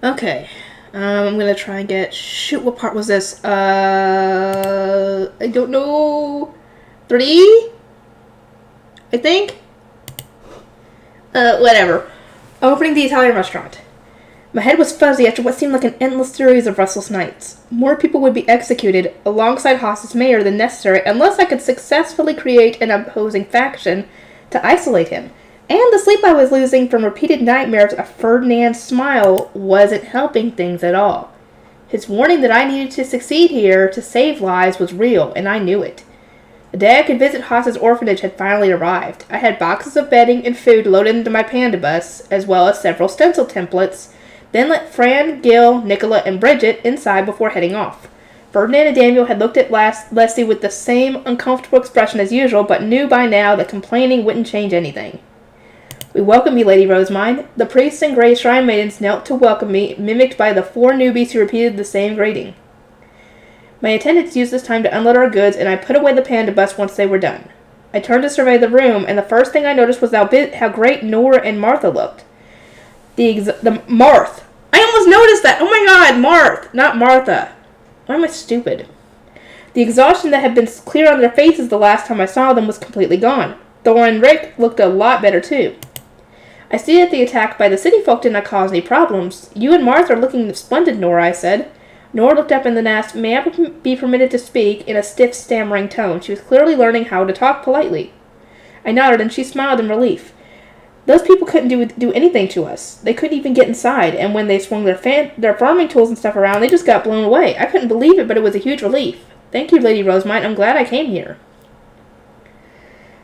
Okay. I'm gonna try and get... Shoot, what part was this? I don't know... 3? I think? Whatever. Opening the Italian restaurant. My head was fuzzy after what seemed like an endless series of restless nights. More people would be executed alongside Haas's mayor than necessary unless I could successfully create an opposing faction to isolate him. And the sleep I was losing from repeated nightmares of Ferdinand's smile wasn't helping things at all. His warning that I needed to succeed here to save lives was real, and I knew it. The day I could visit Haas's orphanage had finally arrived. I had boxes of bedding and food loaded into my panda bus, as well as several stencil templates, then let Fran, Gil, Nicola, and Bridget inside before heading off. Ferdinand and Daniel had looked at Leslie with the same uncomfortable expression as usual, but knew by now that complaining wouldn't change anything. We welcome you, Lady Rosemine. The priests and gray shrine maidens knelt to welcome me, mimicked by the 4 newbies who repeated the same greeting. My attendants used this time to unload our goods, and I put away the panda bus once they were done. I turned to survey the room, and the first thing I noticed was how great Nora and Martha looked. Marth. I almost noticed that. Oh my god, Marth, not Martha. Why am I stupid? The exhaustion that had been clear on their faces the last time I saw them was completely gone. Thor and Rick looked a lot better too. I see that the attack by the city folk did not cause any problems. You and Martha are looking splendid, Nora, I said. Nora looked up and then asked, may I be permitted to speak, in a stiff, stammering tone. She was clearly learning how to talk politely. I nodded and she smiled in relief. Those people couldn't do anything to us. They couldn't even get inside, and when they swung their farming tools and stuff around, they just got blown away. I couldn't believe it, but it was a huge relief. Thank you, Lady Rosemine. I'm glad I came here.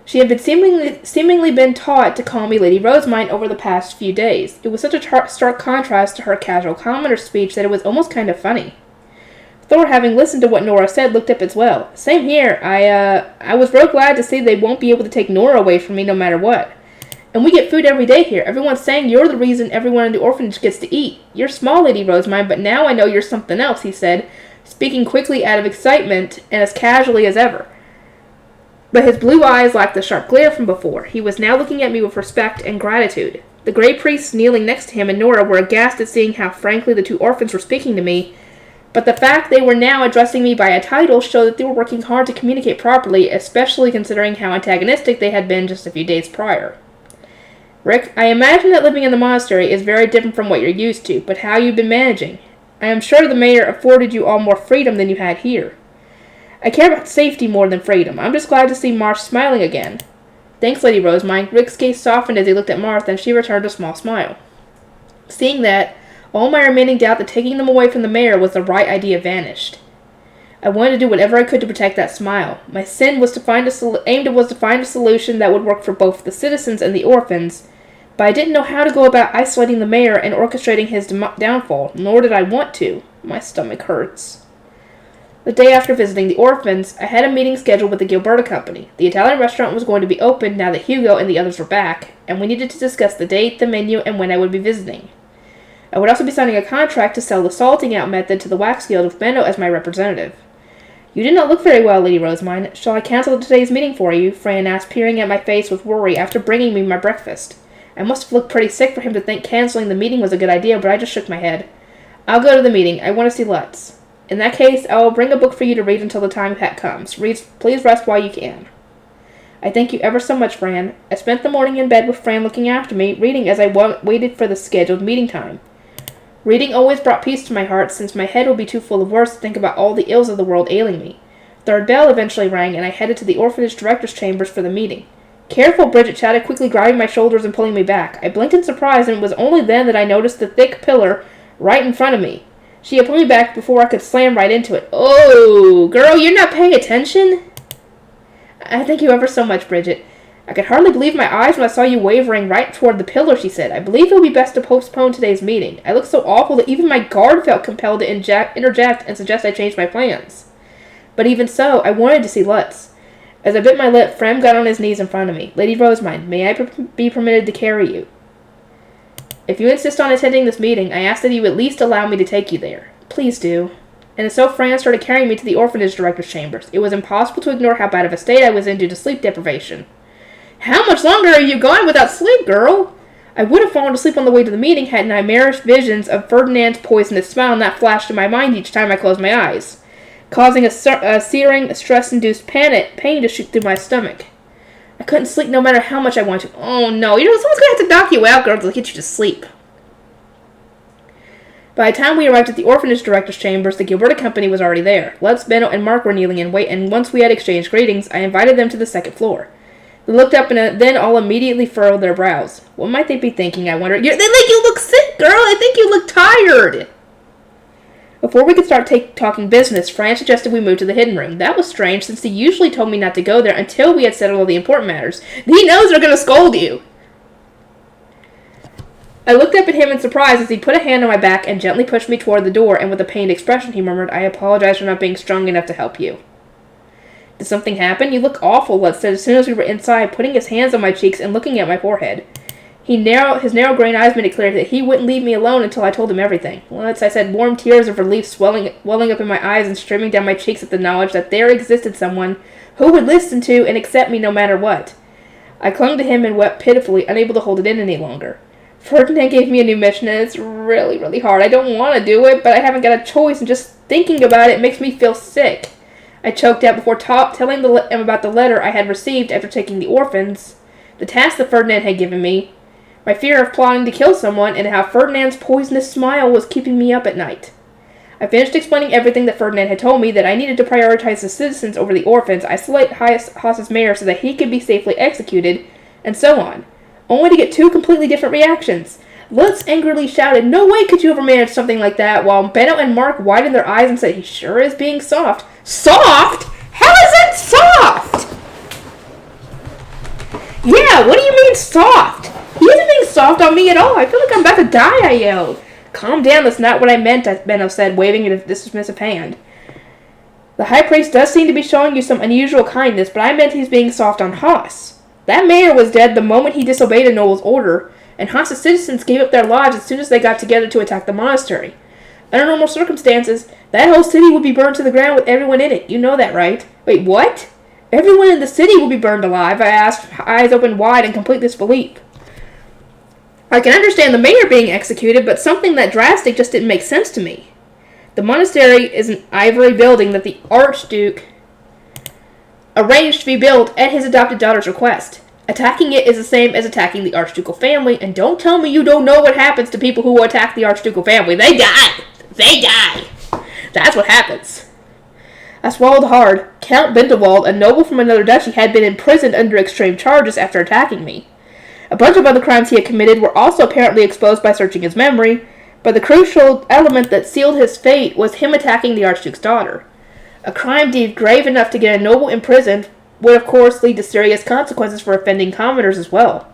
She had been seemingly been taught to call me Lady Rosemine over the past few days. It was such a stark contrast to her casual comment or speech that it was almost kind of funny. Thor, having listened to what Nora said, looked up as well. Same here. I was real glad to see they won't be able to take Nora away from me no matter what. And we get food every day here. Everyone's saying you're the reason everyone in the orphanage gets to eat. You're small, Lady Rosemine, but now I know you're something else, he said, speaking quickly out of excitement and as casually as ever. But his blue eyes lacked the sharp glare from before. He was now looking at me with respect and gratitude. The gray priests kneeling next to him and Nora were aghast at seeing how frankly the 2 orphans were speaking to me, but the fact they were now addressing me by a title showed that they were working hard to communicate properly, especially considering how antagonistic they had been just a few days prior. Rick, I imagine that living in the monastery is very different from what you're used to, but how you've been managing. I am sure the mayor afforded you all more freedom than you had here. I care about safety more than freedom. I'm just glad to see Marsh smiling again. Thanks, Lady Rosemine. Rick's gaze softened as he looked at Martha, and she returned a small smile. Seeing that, all my remaining doubt that taking them away from the mayor was the right idea vanished. I wanted to do whatever I could to protect that smile. My sin was to find a solution that would work for both the citizens and the orphans, but I didn't know how to go about isolating the mayor and orchestrating his downfall, nor did I want to. My stomach hurts. The day after visiting the orphans, I had a meeting scheduled with the Gilberta Company. The Italian restaurant was going to be opened now that Hugo and the others were back, and we needed to discuss the date, the menu, and when I would be visiting. I would also be signing a contract to sell the salting out method to the Wax Guild with Benno as my representative. You did not look very well, Lady Rosemine. Shall I cancel today's meeting for you? Fran asked, peering at my face with worry after bringing me my breakfast. I must have looked pretty sick for him to think canceling the meeting was a good idea, but I just shook my head. I'll go to the meeting. I want to see Lutz. In that case, I will bring a book for you to read until the time comes. Please rest while you can. I thank you ever so much, Fran. I spent the morning in bed with Fran looking after me, reading as I waited for the scheduled meeting time. Reading always brought peace to my heart, since my head would be too full of worries to think about all the ills of the world ailing me. Third bell eventually rang, and I headed to the orphanage director's chambers for the meeting. Careful, Bridget shouted, quickly grabbing my shoulders and pulling me back. I blinked in surprise, and it was only then that I noticed the thick pillar right in front of me. She had pulled me back before I could slam right into it. Oh, girl, you're not paying attention? I thank you ever so much, Bridget. I could hardly believe my eyes when I saw you wavering right toward the pillar, she said. I believe it would be best to postpone today's meeting. I looked so awful that even my guard felt compelled to interject and suggest I change my plans. But even so, I wanted to see Lutz. As I bit my lip, Frem got on his knees in front of me. Lady Rosemine, may I be permitted to carry you? If you insist on attending this meeting, I ask that you at least allow me to take you there. Please do. And so Fran started carrying me to the orphanage director's chambers. It was impossible to ignore how bad of a state I was in due to sleep deprivation. How much longer are you gone without sleep, girl? I would have fallen asleep on the way to the meeting had nightmarish visions of Ferdinand's poisonous smile not flashed in my mind each time I closed my eyes, causing a searing, stress-induced pain to shoot through my stomach. I couldn't sleep no matter how much I wanted to. Oh no, someone's gonna have to knock you out, girl, to get you to sleep. By the time we arrived at the orphanage director's chambers, the Gilberta company was already there. Lutz, Benno, and Mark were kneeling in wait, and once we had exchanged greetings, I invited them to the second floor. They looked up and then all immediately furrowed their brows. What might they be thinking, I wonder? They think you look sick, girl! I think you look tired! Before we could start talking business, Fran suggested we move to the hidden room. That was strange, since he usually told me not to go there until we had settled all the important matters. He knows they're gonna scold you! I looked up at him in surprise as he put a hand on my back and gently pushed me toward the door, and with a pained expression he murmured, I apologize for not being strong enough to help you. Did something happen? You look awful, Lutz said as soon as we were inside, putting his hands on my cheeks and looking at my forehead. His narrow green eyes made it clear that he wouldn't leave me alone until I told him everything. Lutz, I said, warm tears of relief welling up in my eyes and streaming down my cheeks at the knowledge that there existed someone who would listen to and accept me no matter what. I clung to him and wept pitifully, unable to hold it in any longer. Ferdinand gave me a new mission, and it's really, really hard. I don't want to do it, but I haven't got a choice, and just thinking about it makes me feel sick. I choked out before telling him about the letter I had received after taking the orphans, the task that Ferdinand had given me, my fear of plotting to kill someone, and how Ferdinand's poisonous smile was keeping me up at night. I finished explaining everything that Ferdinand had told me, that I needed to prioritize the citizens over the orphans, isolate Haas's mayor so that he could be safely executed, and so on. Only to get two completely different reactions. Lutz angrily shouted, no way could you ever manage something like that, while Benno and Mark widened their eyes and said, he sure is being soft. Soft? How is that soft? Yeah, what do you mean soft? He isn't being soft on me at all. I feel like I'm about to die, I yelled. Calm down, that's not what I meant, Benno said, waving a dismissive hand. The high priest does seem to be showing you some unusual kindness, but I meant he's being soft on Haas. That mayor was dead the moment he disobeyed a noble's order, and Haas's citizens gave up their lives as soon as they got together to attack the monastery. Under normal circumstances, that whole city would be burned to the ground with everyone in it. You know that, right? Wait, what? Everyone in the city will be burned alive, I asked, eyes open wide in complete disbelief. I can understand the mayor being executed, but something that drastic just didn't make sense to me. The monastery is an ivory building that the Archduke arranged to be built at his adopted daughter's request. Attacking it is the same as attacking the archducal family, and don't tell me you don't know what happens to people who attack the archducal family. They die! They die! That's what happens. I swallowed hard. Count Bindewald, a noble from another duchy, had been imprisoned under extreme charges after attacking me. A bunch of other crimes he had committed were also apparently exposed by searching his memory, but the crucial element that sealed his fate was him attacking the archduke's daughter. A crime deemed grave enough to get a noble imprisoned would of course lead to serious consequences for offending commoners as well.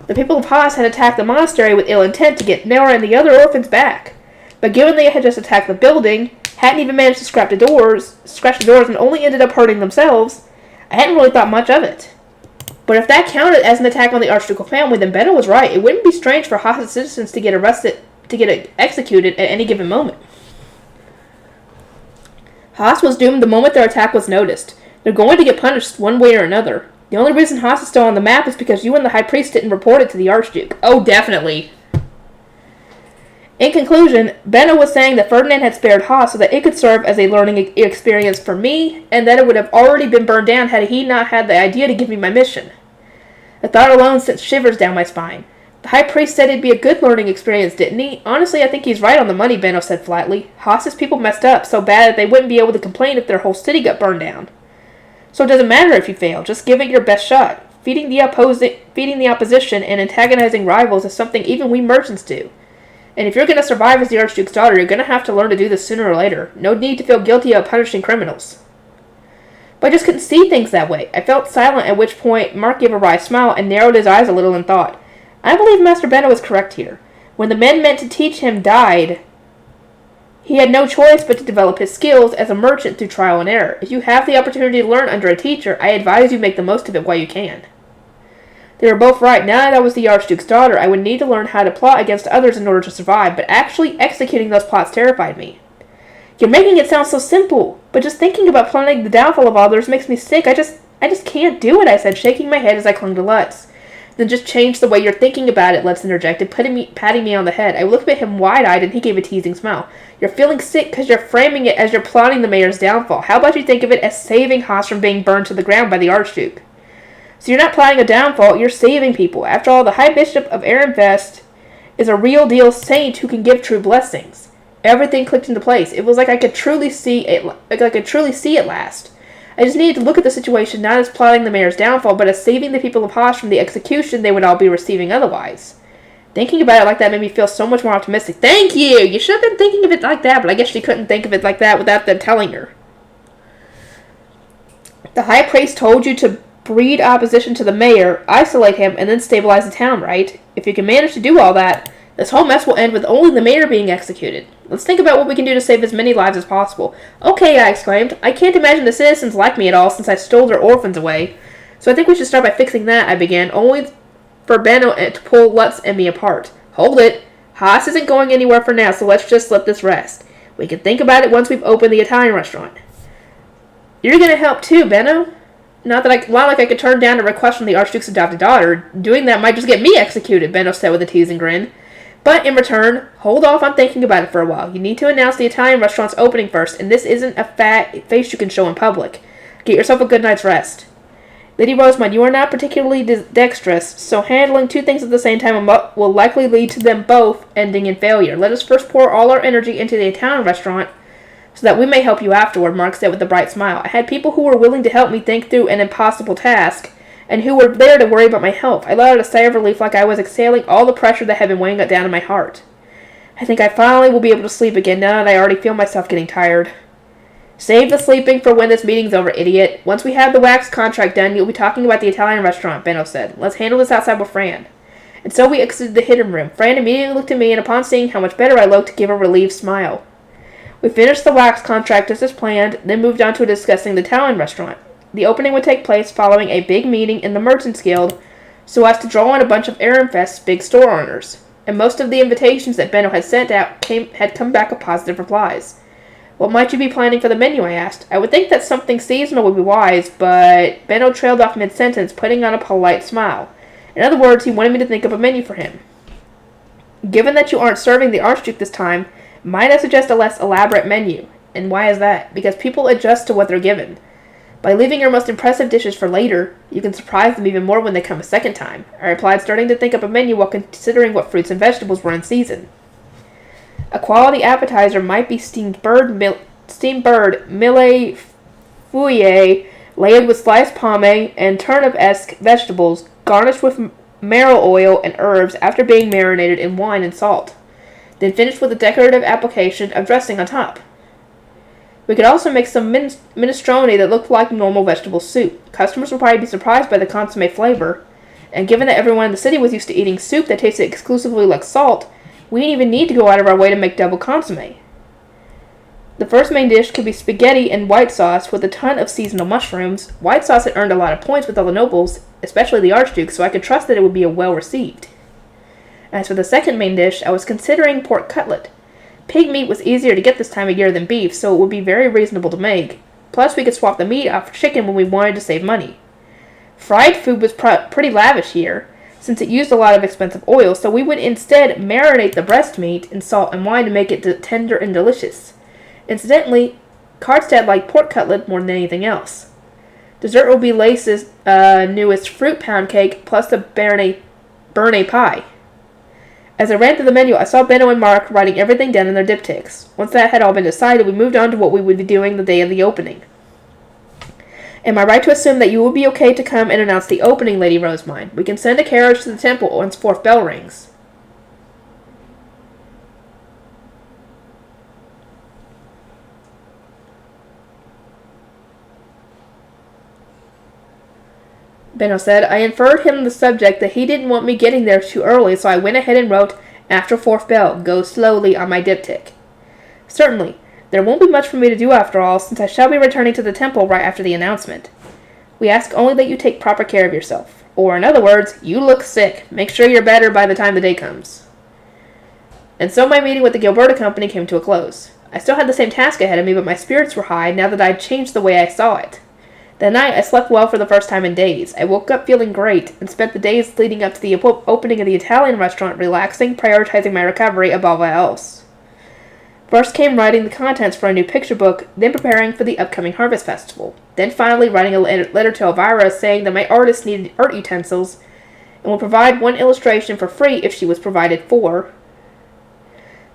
The people of Haas had attacked the monastery with ill intent to get Nora and the other orphans back, but given they had just attacked the building, hadn't even managed to scratch the doors, and only ended up hurting themselves, I hadn't really thought much of it. But if that counted as an attack on the archducal family, then Benno was right. It wouldn't be strange for Haas's citizens to get executed at any given moment. Haas was doomed the moment their attack was noticed. They're going to get punished one way or another. The only reason Haas is still on the map is because you and the High Priest didn't report it to the Archduke. Oh, definitely. In conclusion, Benno was saying that Ferdinand had spared Haas so that it could serve as a learning experience for me, and that it would have already been burned down had he not had the idea to give me my mission. The thought alone sent shivers down my spine. The High Priest said it'd be a good learning experience, didn't he? Honestly, I think he's right on the money, Benno said flatly. Haas's people messed up so bad that they wouldn't be able to complain if their whole city got burned down. So it doesn't matter if you fail, just give it your best shot. Feeding the opposition and antagonizing rivals is something even we merchants do. And if you're going to survive as the Archduke's daughter, you're going to have to learn to do this sooner or later. No need to feel guilty of punishing criminals. But I just couldn't see things that way. I felt silent, at which point Mark gave a wry smile and narrowed his eyes a little in thought. I believe Master Benno is correct here. When the men meant to teach him died, he had no choice but to develop his skills as a merchant through trial and error. If you have the opportunity to learn under a teacher, I advise you make the most of it while you can. They were both right. Now that I was the Archduke's daughter, I would need to learn how to plot against others in order to survive, but actually executing those plots terrified me. You're making it sound so simple, but just thinking about planning the downfall of others makes me sick. I just can't do it, I said, shaking my head as I clung to Lutz. Then just change the way you're thinking about it, Let's interjected, patting me on the head. I looked at him wide-eyed, and he gave a teasing smile. You're feeling sick because you're framing it as you're plotting the mayor's downfall. How about you think of it as saving Haas from being burned to the ground by the Archduke? So you're not plotting a downfall, you're saving people. After all, the High Bishop of Ehrenfest is a real-deal saint who can give true blessings. Everything clicked into place. It was like I could truly see it, at last. I just needed to look at the situation not as plotting the mayor's downfall, but as saving the people of Haas from the execution they would all be receiving otherwise. Thinking about it like that made me feel so much more optimistic. Thank you! You should have been thinking of it like that, but I guess she couldn't think of it like that without them telling her. The high priest told you to breed opposition to the mayor, isolate him, and then stabilize the town, right? If you can manage to do all that, this whole mess will end with only the mayor being executed. Let's think about what we can do to save as many lives as possible. Okay, I exclaimed. I can't imagine the citizens like me at all since I stole their orphans away. So I think we should start by fixing that, I began, only for Benno to pull Lutz and me apart. Hold it. Haas isn't going anywhere for now, so let's just let this rest. We can think about it once we've opened the Italian restaurant. You're going to help too, Benno? Not like I could turn down a request from the Archduke's adopted daughter. Doing that might just get me executed, Benno said with a teasing grin. But in return, hold off on thinking about it for a while. You need to announce the Italian restaurant's opening first, and this isn't a face you can show in public. Get yourself a good night's rest. Lady Rosamund, you are not particularly dexterous, so handling two things at the same time will likely lead to them both ending in failure. Let us first pour all our energy into the Italian restaurant, so that we may help you afterward, Mark said with a bright smile. I had people who were willing to help me think through an impossible task, and who were there to worry about my health. I let out a sigh of relief like I was exhaling all the pressure that had been weighing down in my heart. I think I finally will be able to sleep again now that I already feel myself getting tired. Save the sleeping for when this meeting's over, idiot. Once we have the wax contract done, you'll be talking about the Italian restaurant, Benno said. Let's handle this outside with Fran. And so we exited the hidden room. Fran immediately looked at me, and upon seeing how much better I looked, gave a relieved smile. We finished the wax contract just as planned, then moved on to discussing the Italian restaurant. The opening would take place following a big meeting in the Merchants Guild, so as to draw in a bunch of Ehrenfest's big store owners. And most of the invitations that Benno had sent out had come back with positive replies. What might you be planning for the menu, I asked. I would think that something seasonal would be wise, but Benno trailed off mid-sentence, putting on a polite smile. In other words, he wanted me to think of a menu for him. Given that you aren't serving the Archduke this time, might I suggest a less elaborate menu? And why is that? Because people adjust to what they're given. By leaving your most impressive dishes for later, you can surprise them even more when they come a second time, I replied, starting to think up a menu while considering what fruits and vegetables were in season. A quality appetizer might be steamed bird mille feuilles, layered with sliced pomme and turnip-esque vegetables, garnished with marrow oil and herbs after being marinated in wine and salt, then finished with a decorative application of dressing on top. We could also make some minestrone that looked like normal vegetable soup. Customers would probably be surprised by the consomme flavor, and given that everyone in the city was used to eating soup that tasted exclusively like salt, we didn't even need to go out of our way to make double consomme. The first main dish could be spaghetti and white sauce with a ton of seasonal mushrooms. White sauce had earned a lot of points with all the nobles, especially the Archduke, so I could trust that it would be well received. As for the second main dish, I was considering pork cutlet. Pig meat was easier to get this time of year than beef, so it would be very reasonable to make. Plus, we could swap the meat out for chicken when we wanted to save money. Fried food was pretty lavish here, since it used a lot of expensive oil, so we would instead marinate the breast meat in salt and wine to make it tender and delicious. Incidentally, Karstad liked pork cutlet more than anything else. Dessert will be Lace's newest fruit pound cake, plus the Bernet pie. As I ran through the menu, I saw Benno and Mark writing everything down in their diptychs. Once that had all been decided, we moved on to what we would be doing the day of the opening. Am I right to assume that you will be okay to come and announce the opening, Lady Rosamund? We can send a carriage to the temple once fourth bell rings. Benno said. I inferred him the subject that he didn't want me getting there too early, so I went ahead and wrote, after fourth bell, go slowly on my diptych. Certainly. There won't be much for me to do after all, since I shall be returning to the temple right after the announcement. We ask only that you take proper care of yourself. Or, in other words, you look sick. Make sure you're better by the time the day comes. And so my meeting with the Gilberta Company came to a close. I still had the same task ahead of me, but my spirits were high now that I'd changed the way I saw it. That night, I slept well for the first time in days. I woke up feeling great, and spent the days leading up to the opening of the Italian restaurant relaxing, prioritizing my recovery above all else. First came writing the contents for a new picture book, then preparing for the upcoming Harvest Festival. Then finally writing a letter to Elvira saying that my artist needed art utensils, and would provide one illustration for free if she was provided 4.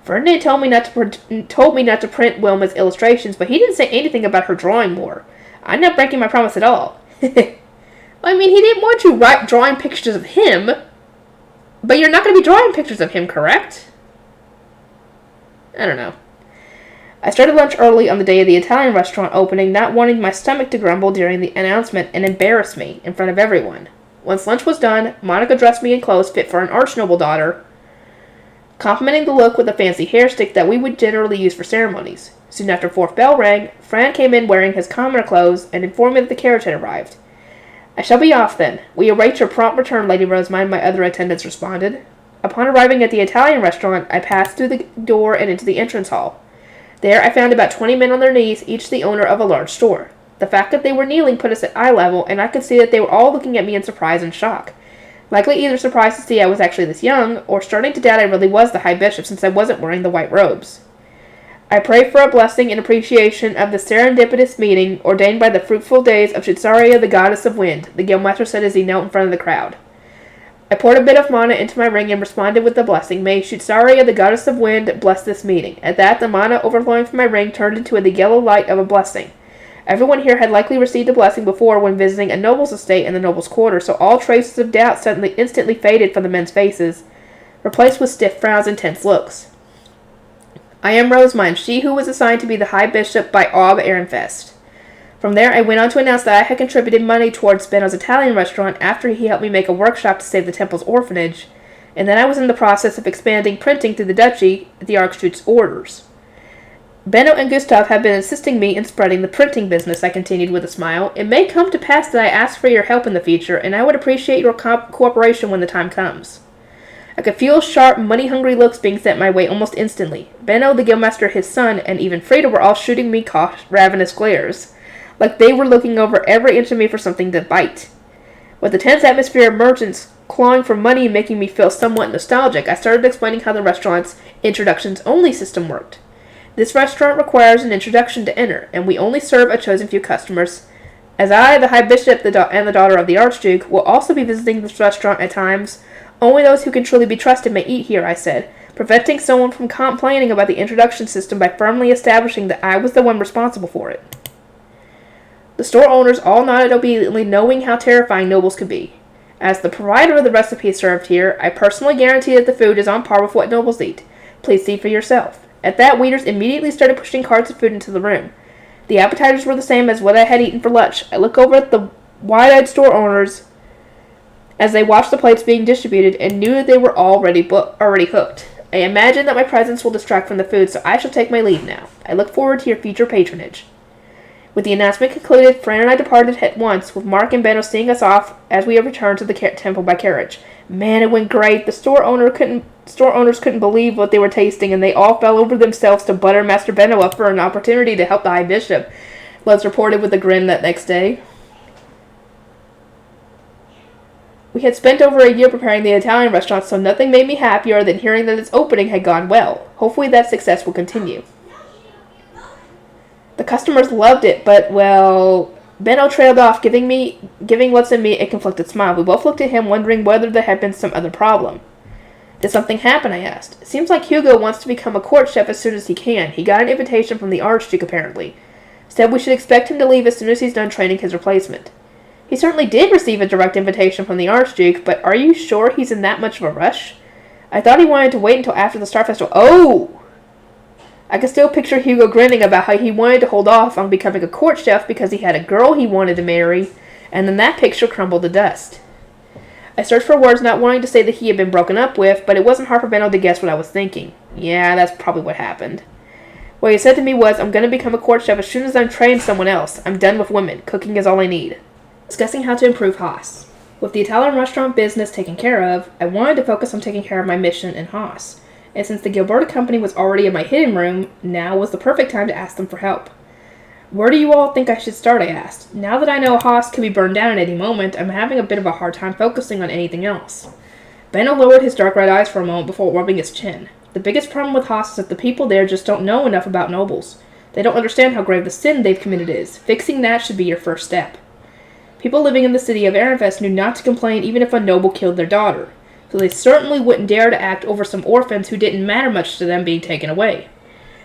Ferdinand told me not to print Wilma's illustrations, but he didn't say anything about her drawing more. I'm not breaking my promise at all. I mean, he didn't want you drawing pictures of him, but you're not going to be drawing pictures of him, correct? I don't know. I started lunch early on the day of the Italian restaurant opening, not wanting my stomach to grumble during the announcement and embarrass me in front of everyone. Once lunch was done, Monica dressed me in clothes fit for an arch-noble daughter, complimenting the look with a fancy hair stick that we would generally use for ceremonies. Soon after 4th bell rang, Fran came in wearing his commoner clothes and informed me that the carriage had arrived. I shall be off then. We await your prompt return, Lady Rosamond, my other attendants responded. Upon arriving at the Italian restaurant, I passed through the door and into the entrance hall. There I found about 20 men on their knees, each the owner of a large store. The fact that they were kneeling put us at eye level, and I could see that they were all looking at me in surprise and shock. Likely either surprised to see I was actually this young, or starting to doubt I really was the High Bishop since I wasn't wearing the white robes. I prayed for a blessing in appreciation of the serendipitous meeting ordained by the fruitful days of Shitsaria, the goddess of wind, the guildmaster said as he knelt in front of the crowd. I poured a bit of mana into my ring and responded with the blessing. May Shitsaria, the goddess of wind, bless this meeting. At that, the mana overflowing from my ring turned into the yellow light of a blessing. Everyone here had likely received a blessing before when visiting a noble's estate in the noble's quarter, so all traces of doubt instantly faded from the men's faces, replaced with stiff frowns and tense looks. I am Rosamond, she who was assigned to be the High Bishop by Ob Ehrenfest. From there, I went on to announce that I had contributed money towards Benno's Italian restaurant after he helped me make a workshop to save the temple's orphanage, and that I was in the process of expanding printing through the duchy at the Archduke's orders. Benno and Gustav have been assisting me in spreading the printing business, I continued with a smile. It may come to pass that I ask for your help in the future, and I would appreciate your cooperation when the time comes. I could feel sharp, money-hungry looks being sent my way almost instantly. Benno, the guildmaster, his son, and even Frida were all shooting me ravenous glares, like they were looking over every inch of me for something to bite. With the tense atmosphere of merchants clawing for money and making me feel somewhat nostalgic, I started explaining how the restaurant's introductions-only system worked. This restaurant requires an introduction to enter, and we only serve a chosen few customers. As I, the High Bishop and the daughter of the Archduke, will also be visiting this restaurant at times, only those who can truly be trusted may eat here, I said, preventing someone from complaining about the introduction system by firmly establishing that I was the one responsible for it. The store owners all nodded obediently, knowing how terrifying nobles could be. As the provider of the recipe served here, I personally guarantee that the food is on par with what nobles eat. Please see for yourself. At that, waiters immediately started pushing carts of food into the room. The appetizers were the same as what I had eaten for lunch. I looked over at the wide-eyed store owners as they watched the plates being distributed and knew that they were already hooked. I imagine that my presence will distract from the food, so I shall take my leave now. I look forward to your future patronage. With the announcement concluded, Fran and I departed at once, with Mark and Benno seeing us off as we returned to the temple by carriage. Man, it went great. The store owners couldn't believe what they were tasting, and they all fell over themselves to butter Master Benno up for an opportunity to help the High Bishop, Les reported with a grin that next day. We had spent over a year preparing the Italian restaurant, so nothing made me happier than hearing that its opening had gone well. Hopefully that success will continue. The customers loved it, but, well, Benno trailed off, giving Lutz and me a conflicted smile. We both looked at him, wondering whether there had been some other problem. Did something happen, I asked. It seems like Hugo wants to become a court chef as soon as he can. He got an invitation from the Archduke, apparently. Said we should expect him to leave as soon as he's done training his replacement. He certainly did receive a direct invitation from the Archduke, but are you sure he's in that much of a rush? I thought he wanted to wait until after the Star Festival. Oh! I could still picture Hugo grinning about how he wanted to hold off on becoming a court chef because he had a girl he wanted to marry, and then that picture crumbled to dust. I searched for words, not wanting to say that he had been broken up with, but it wasn't hard for Benno to guess what I was thinking. Yeah, that's probably what happened. What he said to me was, I'm going to become a court chef as soon as I'm trained someone else. I'm done with women. Cooking is all I need. Discussing how to improve Haas. With the Italian restaurant business taken care of, I wanted to focus on taking care of my mission in Haas. And since the Gilberta company was already in my hidden room, now was the perfect time to ask them for help. Where do you all think I should start, I asked. Now that I know Haas could be burned down at any moment, I'm having a bit of a hard time focusing on anything else. Benno lowered his dark red eyes for a moment before rubbing his chin. The biggest problem with Haas is that the people there just don't know enough about nobles. They don't understand how grave the sin they've committed is. Fixing that should be your first step. People living in the city of Ehrenfest knew not to complain even if a noble killed their daughter, so they certainly wouldn't dare to act over some orphans who didn't matter much to them being taken away.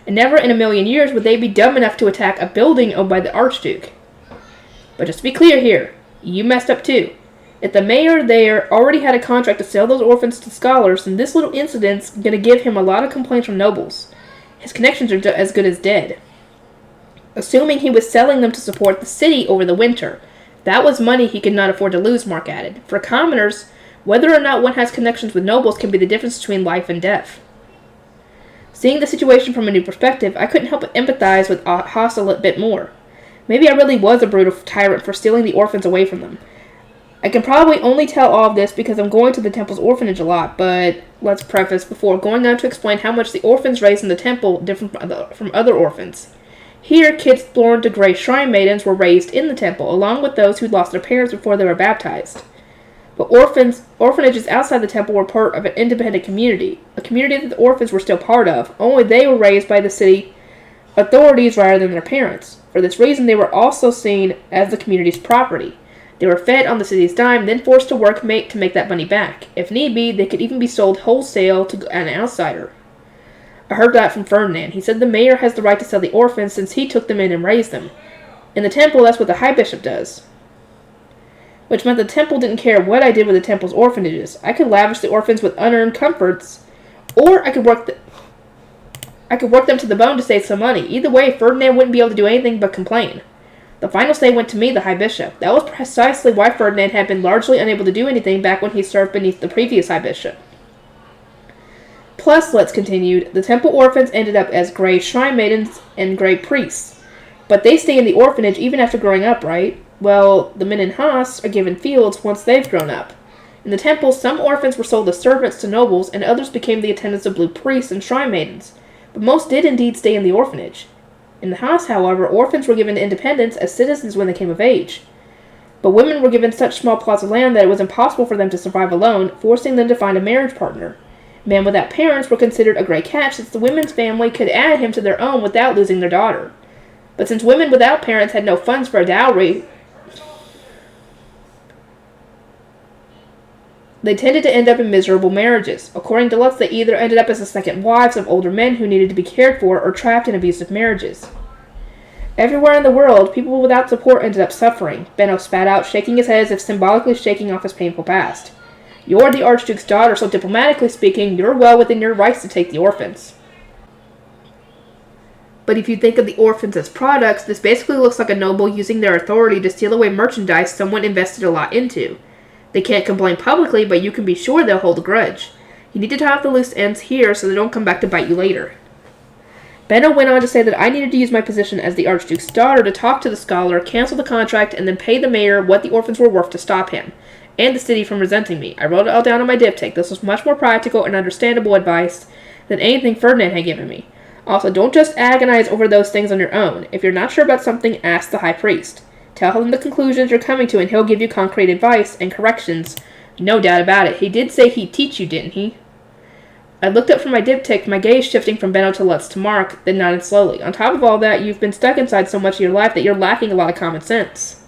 And never in a million years would they be dumb enough to attack a building owned by the Archduke. But just to be clear here, you messed up too. If the mayor there already had a contract to sell those orphans to scholars, then this little incident's going to give him a lot of complaints from nobles. His connections are as good as dead. Assuming he was selling them to support the city over the winter, that was money he could not afford to lose, Mark added. For commoners, whether or not one has connections with nobles can be the difference between life and death. Seeing the situation from a new perspective, I couldn't help but empathize with Haas a bit more. Maybe I really was a brutal tyrant for stealing the orphans away from them. I can probably only tell all of this because I'm going to the temple's orphanage a lot, but let's preface before going on to explain how much the orphans raised in the temple differ from other orphans. Here, kids born to Grey Shrine Maidens were raised in the temple, along with those who lost their parents before they were baptized. But orphanages outside the temple were part of an independent community, a community that the orphans were still part of, only they were raised by the city authorities rather than their parents. For this reason, they were also seen as the community's property. They were fed on the city's dime, then forced to work to make that money back. If need be, they could even be sold wholesale to an outsider. I heard that from Ferdinand. He said the mayor has the right to sell the orphans since he took them in and raised them. In the temple, that's what the high bishop does. Which meant the temple didn't care what I did with the temple's orphanages. I could lavish the orphans with unearned comforts, or I could work them to the bone to save some money. Either way, Ferdinand wouldn't be able to do anything but complain. The final say went to me, the high bishop. That was precisely why Ferdinand had been largely unable to do anything back when he served beneath the previous high bishop. Plus, Letts continued, the temple orphans ended up as Grey Shrine Maidens and Grey Priests. But they stay in the orphanage even after growing up, right? Well, the men in Haas are given fields once they've grown up. In the temple, some orphans were sold as servants to nobles, and others became the attendants of blue priests and shrine maidens. But most did indeed stay in the orphanage. In the Haas, however, orphans were given independence as citizens when they came of age. But women were given such small plots of land that it was impossible for them to survive alone, forcing them to find a marriage partner. Men without parents were considered a gray catch since the women's family could add him to their own without losing their daughter. But since women without parents had no funds for a dowry, they tended to end up in miserable marriages. According to Lutz, they either ended up as the second wives of older men who needed to be cared for or trapped in abusive marriages. Everywhere in the world, people without support ended up suffering, Benno spat out, shaking his head as if symbolically shaking off his painful past. You're the Archduke's daughter, so diplomatically speaking, you're well within your rights to take the orphans. But if you think of the orphans as products, this basically looks like a noble using their authority to steal away merchandise someone invested a lot into. They can't complain publicly, but you can be sure they'll hold a grudge. You need to tie up the loose ends here so they don't come back to bite you later. Benno went on to say that I needed to use my position as the Archduke's daughter to talk to the scholar, cancel the contract, and then pay the mayor what the orphans were worth to stop him, and the city from resenting me. I wrote it all down on my diptych. This was much more practical and understandable advice than anything Ferdinand had given me. Also, don't just agonize over those things on your own. If you're not sure about something, ask the high priest. Tell him the conclusions you're coming to, and he'll give you concrete advice and corrections. No doubt about it. He did say he'd teach you, didn't he? I looked up from my diptych, my gaze shifting from Benno to Lutz to Mark, then nodded slowly. On top of all that, you've been stuck inside so much of your life that you're lacking a lot of common sense.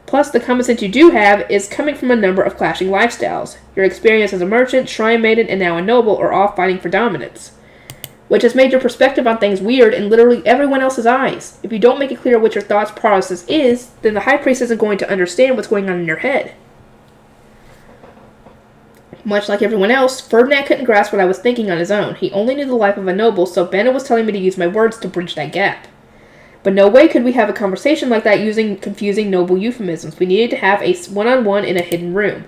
Plus, the common sense you do have is coming from a number of clashing lifestyles. Your experience as a merchant, shrine maiden, and now a noble are all fighting for dominance, which has made your perspective on things weird in literally everyone else's eyes. If you don't make it clear what your thoughts process is, then the high priest isn't going to understand what's going on in your head. Much like everyone else, Ferdinand couldn't grasp what I was thinking on his own. He only knew the life of a noble, so Benno was telling me to use my words to bridge that gap. But no way could we have a conversation like that using confusing noble euphemisms. We needed to have a one-on-one in a hidden room.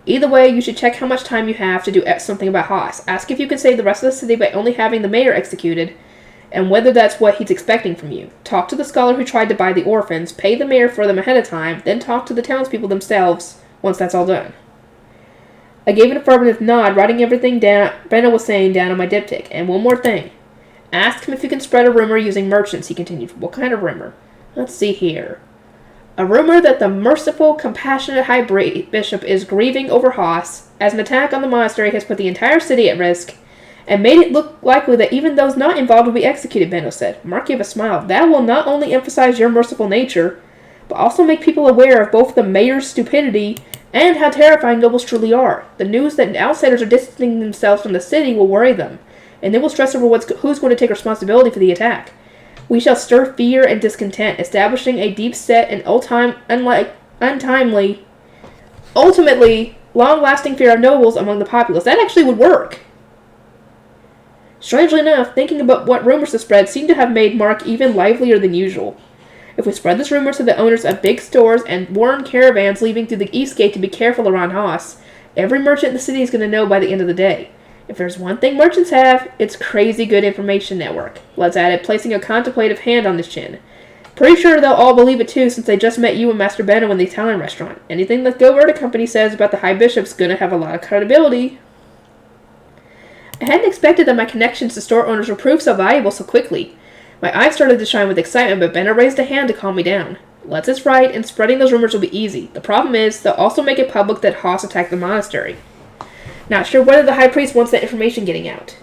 Either way, you should check how much time you have to do something about Haas. Ask if you can save the rest of the city by only having the mayor executed, and whether that's what he's expecting from you. Talk to the scholar who tried to buy the orphans, pay the mayor for them ahead of time, then talk to the townspeople themselves once that's all done. I gave an affirmative nod, writing everything down Benno was saying down on my diptych. And one more thing. Ask him if you can spread a rumor using merchants, he continued. What kind of rumor? Let's see here. A rumor that the merciful, compassionate High Bishop is grieving over Haas, as an attack on the monastery has put the entire city at risk, and made it look likely that even those not involved will be executed, Benno said. Mark gave a smile. That will not only emphasize your merciful nature, but also make people aware of both the mayor's stupidity and how terrifying nobles truly are. The news that outsiders are distancing themselves from the city will worry them, and they will stress over who's going to take responsibility for the attack. We shall stir fear and discontent, establishing a deep-set and untimely, ultimately long-lasting fear of nobles among the populace. That actually would work. Strangely enough, thinking about what rumors to spread seemed to have made Mark even livelier than usual. If we spread this rumor to the owners of big stores and warn caravans leaving through the east gate to be careful around Haas, every merchant in the city is going to know by the end of the day. If there's one thing merchants have, it's crazy good information network. Let's add it, placing a contemplative hand on his chin. Pretty sure they'll all believe it too, since they just met you and Master Benno in the Italian restaurant. Anything the Gilberta Company says about the High Bishop's gonna have a lot of credibility. I hadn't expected that my connections to store owners would prove so valuable so quickly. My eyes started to shine with excitement, but Benno raised a hand to calm me down. Let's us right, and spreading those rumors will be easy. The problem is, they'll also make it public that Haas attacked the monastery. Not sure whether the High Priest wants that information getting out.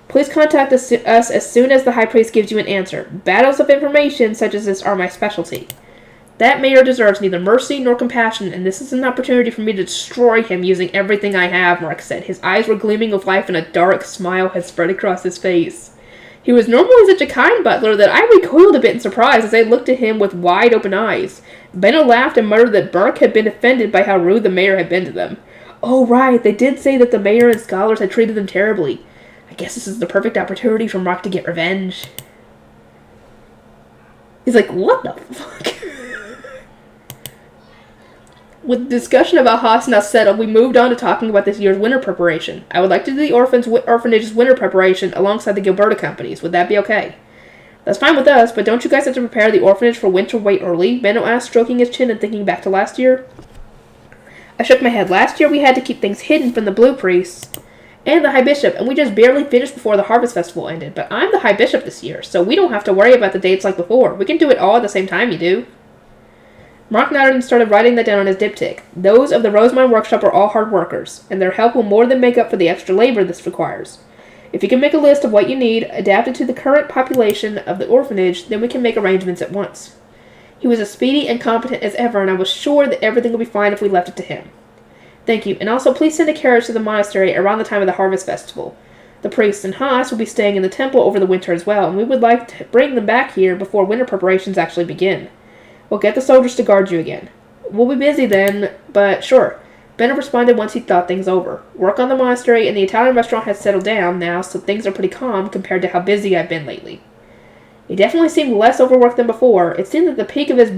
Please contact us as soon as the High Priest gives you an answer. Battles of information such as this are my specialty. That mayor deserves neither mercy nor compassion, and this is an opportunity for me to destroy him using everything I have, Mark said. His eyes were gleaming with life and a dark smile had spread across his face. He was normally such a kind butler that I recoiled a bit in surprise as I looked at him with wide-open eyes. Benno laughed and muttered that Burke had been offended by how rude the mayor had been to them. Oh, right, they did say that the mayor and scholars had treated them terribly. I guess this is the perfect opportunity for Mark to get revenge. He's like, what the fuck? With the discussion about Haas now settled, we moved on to talking about this year's winter preparation. I would like to do the orphanage's winter preparation alongside the Gilberta Company's. Would that be okay? That's fine with us, but don't you guys have to prepare the orphanage for winter way early? Benno asked, stroking his chin and thinking back to last year. I shook my head. Last year we had to keep things hidden from the Blue Priests and the High Bishop, and we just barely finished before the Harvest Festival ended. But I'm the High Bishop this year, so we don't have to worry about the dates like before. We can do it all at the same time you do. Mark nodded and started writing that down on his diptych. Those of the Rosemine Workshop are all hard workers, and their help will more than make up for the extra labor this requires. If you can make a list of what you need, adapted to the current population of the orphanage, then we can make arrangements at once. He was as speedy and competent as ever, and I was sure that everything would be fine if we left it to him. Thank you, and also please send a carriage to the monastery around the time of the Harvest Festival. The priests and Haas will be staying in the temple over the winter as well, and we would like to bring them back here before winter preparations actually begin. We'll get the soldiers to guard you again. We'll be busy then, but sure. Benno responded once he thought things over. Work on the monastery and the Italian restaurant has settled down now, so things are pretty calm compared to how busy I've been lately. He definitely seemed less overworked than before. It seemed that the peak of his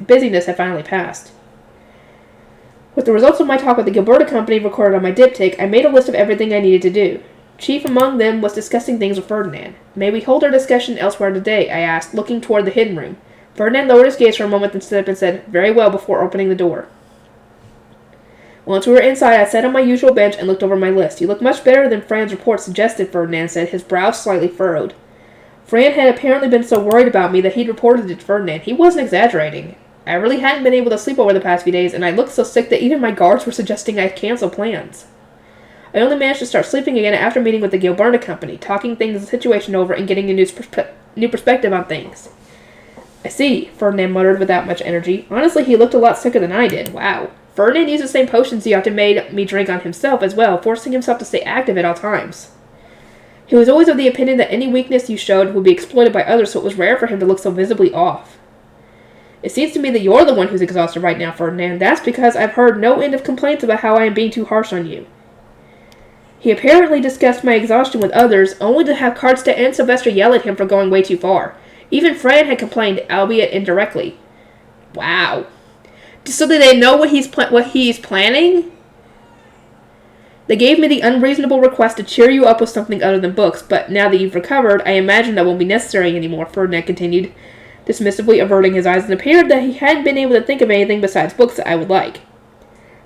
busyness had finally passed. With the results of my talk with the Gilberta Company recorded on my diptych, I made a list of everything I needed to do. Chief among them was discussing things with Ferdinand. May we hold our discussion elsewhere today? I asked, looking toward the hidden room. Ferdinand lowered his gaze for a moment, then stood up and said, very well, before opening the door. Once we were inside, I sat on my usual bench and looked over my list. You look much better than Fran's report suggested, Ferdinand said, his brows slightly furrowed. Fran had apparently been so worried about me that he'd reported it to Ferdinand. He wasn't exaggerating. I really hadn't been able to sleep over the past few days, and I looked so sick that even my guards were suggesting I cancel plans. I only managed to start sleeping again after meeting with the Gilberta Company, talking the situation over and getting a new perspective on things. I see, Ferdinand muttered without much energy. Honestly, he looked a lot sicker than I did. Wow. Ferdinand used the same potions he often made me drink on himself as well, forcing himself to stay active at all times. He was always of the opinion that any weakness you showed would be exploited by others, so it was rare for him to look so visibly off. It seems to me that you're the one who's exhausted right now, Ferdinand. That's because I've heard no end of complaints about how I am being too harsh on you. He apparently discussed my exhaustion with others, only to have Cardsta and Sylvester yell at him for going way too far. Even Fran had complained, albeit indirectly. Wow. So that they know what he's planning? They gave me the unreasonable request to cheer you up with something other than books, but now that you've recovered, I imagine that won't be necessary anymore, Ferdinand continued, dismissively averting his eyes, and appeared that he hadn't been able to think of anything besides books that I would like.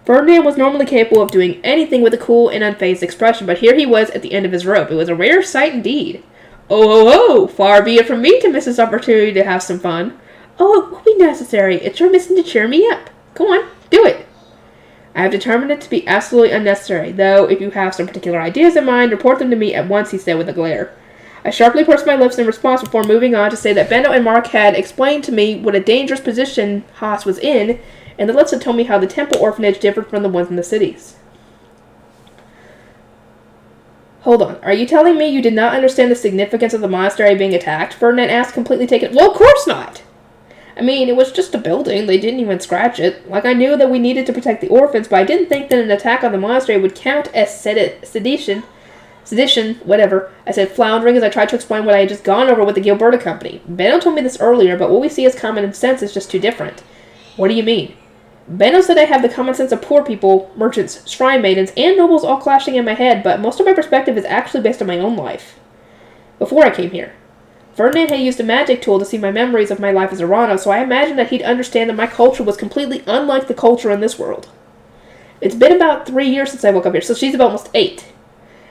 Ferdinand was normally capable of doing anything with a cool and unfazed expression, but here he was at the end of his rope. It was a rare sight indeed. Oh, far be it from me to miss this opportunity to have some fun. Oh, it will be necessary. It's your mission to cheer me up. Go on, do it. I have determined it to be absolutely unnecessary, though if you have some particular ideas in mind, report them to me at once, he said with a glare. I sharply pursed my lips in response before moving on to say that Benno and Mark had explained to me what a dangerous position Haas was in, and the lips had told me how the temple orphanage differed from the ones in the cities. Hold on, are you telling me you did not understand the significance of the monastery being attacked? Ferdinand asked, completely taken. Well, of course not! I mean, it was just a building. They didn't even scratch it. Like, I knew that we needed to protect the orphans, but I didn't think that an attack on the monastery would count as sedition, whatever. I said, floundering as I tried to explain what I had just gone over with the Gilberta Company. Benno told me this earlier, but what we see as common sense is just too different. What do you mean? Benno said I have the common sense of poor people, merchants, shrine maidens, and nobles all clashing in my head, but most of my perspective is actually based on my own life. Before I came here. Ferdinand had used a magic tool to see my memories of my life as Arano, so I imagined that he'd understand that my culture was completely unlike the culture in this world. It's been about 3 years since I woke up here, so she's about almost 8.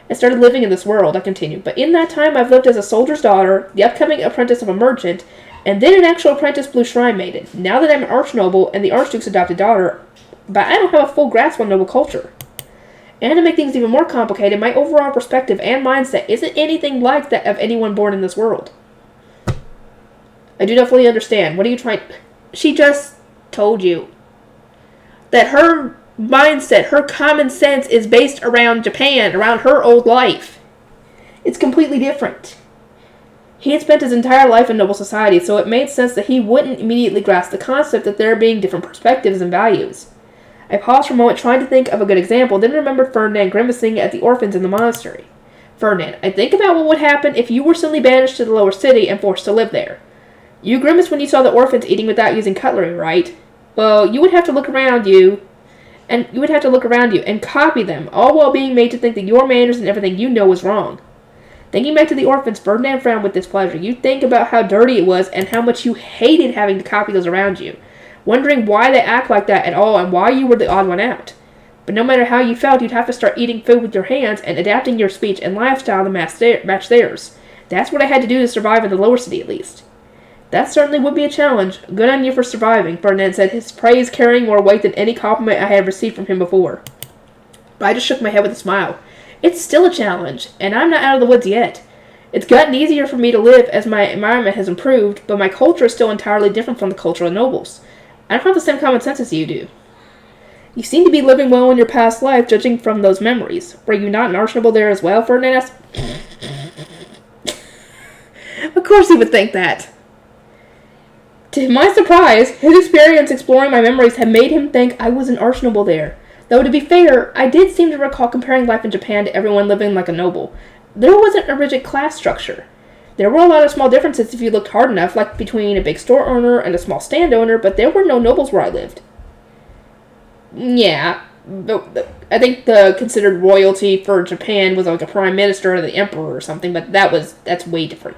I started living in this world, I continued, but in that time I've lived as a soldier's daughter, the upcoming apprentice of a merchant, and then an actual apprentice blue shrine maiden. Now that I'm an archnoble and the archduke's adopted daughter, but I don't have a full grasp on noble culture. And to make things even more complicated, my overall perspective and mindset isn't anything like that of anyone born in this world. I do not fully understand. What are you trying... She just told you that her mindset, her common sense is based around Japan, around her old life. It's completely different. He had spent his entire life in noble society, so it made sense that he wouldn't immediately grasp the concept that there being different perspectives and values. I paused for a moment trying to think of a good example, then remembered Ferdinand grimacing at the orphans in the monastery. Ferdinand, I think about what would happen if you were suddenly banished to the lower city and forced to live there. You grimaced when you saw the orphans eating without using cutlery, right? Well, you would have to look around you and copy them, all while being made to think that your manners and everything you know was wrong. Thinking back to the orphans, Ferdinand frowned with displeasure. You think about how dirty it was and how much you hated having to copy those around you, wondering why they act like that at all and why you were the odd one out. But no matter how you felt, you'd have to start eating food with your hands and adapting your speech and lifestyle to match theirs. That's what I had to do to survive in the lower city, at least. That certainly would be a challenge. Good on you for surviving, Ferdinand said, his praise carrying more weight than any compliment I had received from him before. But I just shook my head with a smile. It's still a challenge, and I'm not out of the woods yet. It's gotten easier for me to live as my environment has improved, but my culture is still entirely different from the culture of nobles. I don't have the same common sense as you do. You seem to be living well in your past life, judging from those memories. Were you not an archnoble there as well, Ferdinand asked? Of course he would think that. To my surprise, his experience exploring my memories had made him think I was an archnoble there. Though, to be fair, I did seem to recall comparing life in Japan to everyone living like a noble. There wasn't a rigid class structure. There were a lot of small differences if you looked hard enough, like between a big store owner and a small stand owner, but there were no nobles where I lived. Yeah, I think the considered royalty for Japan was like a prime minister or the emperor or something, but that's way different.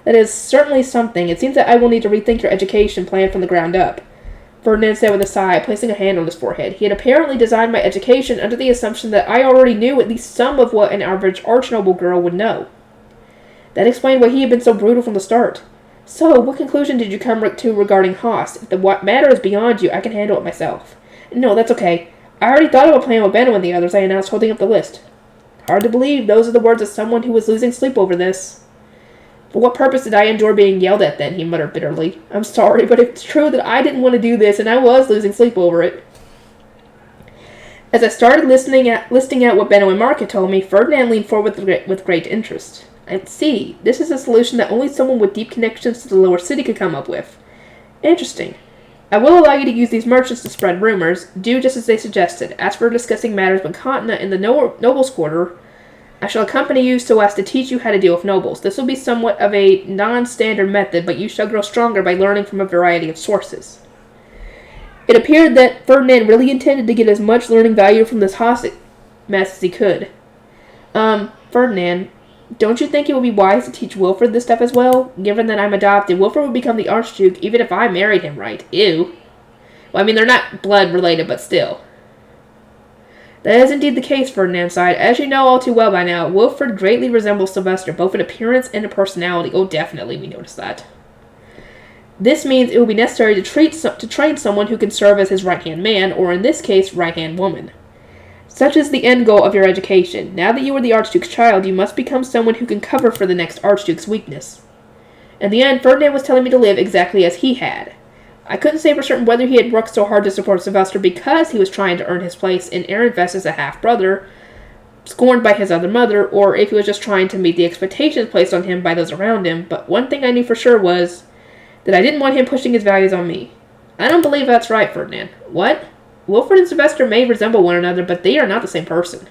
That is certainly something. It seems that I will need to rethink your education plan from the ground up, Ferdinand said with a sigh, placing a hand on his forehead. He had apparently designed my education under the assumption that I already knew at least some of what an average archnoble girl would know. That explained why he had been so brutal from the start. So, what conclusion did you come to regarding Haas? If the matter is beyond you, I can handle it myself. No, that's okay. I already thought of a plan with Benno and the others, I announced, holding up the list. Hard to believe those are the words of someone who was losing sleep over this. For what purpose did I endure being yelled at then, he muttered bitterly. I'm sorry, but it's true that I didn't want to do this, and I was losing sleep over it. As I started listing out what Benno and Mark had told me, Ferdinand leaned forward with great interest. I see. This is a solution that only someone with deep connections to the lower city could come up with. Interesting. I will allow you to use these merchants to spread rumors. Do just as they suggested. As for discussing matters with Continent in the nobles' quarter, I shall accompany you so as to teach you how to deal with nobles. This will be somewhat of a non-standard method, but you shall grow stronger by learning from a variety of sources. It appeared that Ferdinand really intended to get as much learning value from this Haas mess as he could. Ferdinand, don't you think it would be wise to teach Wilfred this stuff as well? Given that I'm adopted, Wilfred would become the Archduke even if I married him, right? Ew. Well, I mean, they're not blood related, but still. That is indeed the case, Ferdinand sighed. As you know all too well by now, Wilfred greatly resembles Sylvester, both in appearance and in personality. Oh, definitely, we noticed that. This means it will be necessary to train someone who can serve as his right-hand man, or in this case, right-hand woman. Such is the end goal of your education. Now that you are the Archduke's child, you must become someone who can cover for the next Archduke's weakness. In the end, Ferdinand was telling me to live exactly as he had. I couldn't say for certain whether he had worked so hard to support Sylvester because he was trying to earn his place in Ehrenfest as a half-brother, scorned by his other mother, or if he was just trying to meet the expectations placed on him by those around him, but one thing I knew for sure was that I didn't want him pushing his values on me. I don't believe that's right, Ferdinand. What? Wilfred and Sylvester may resemble one another, but they are not the same person.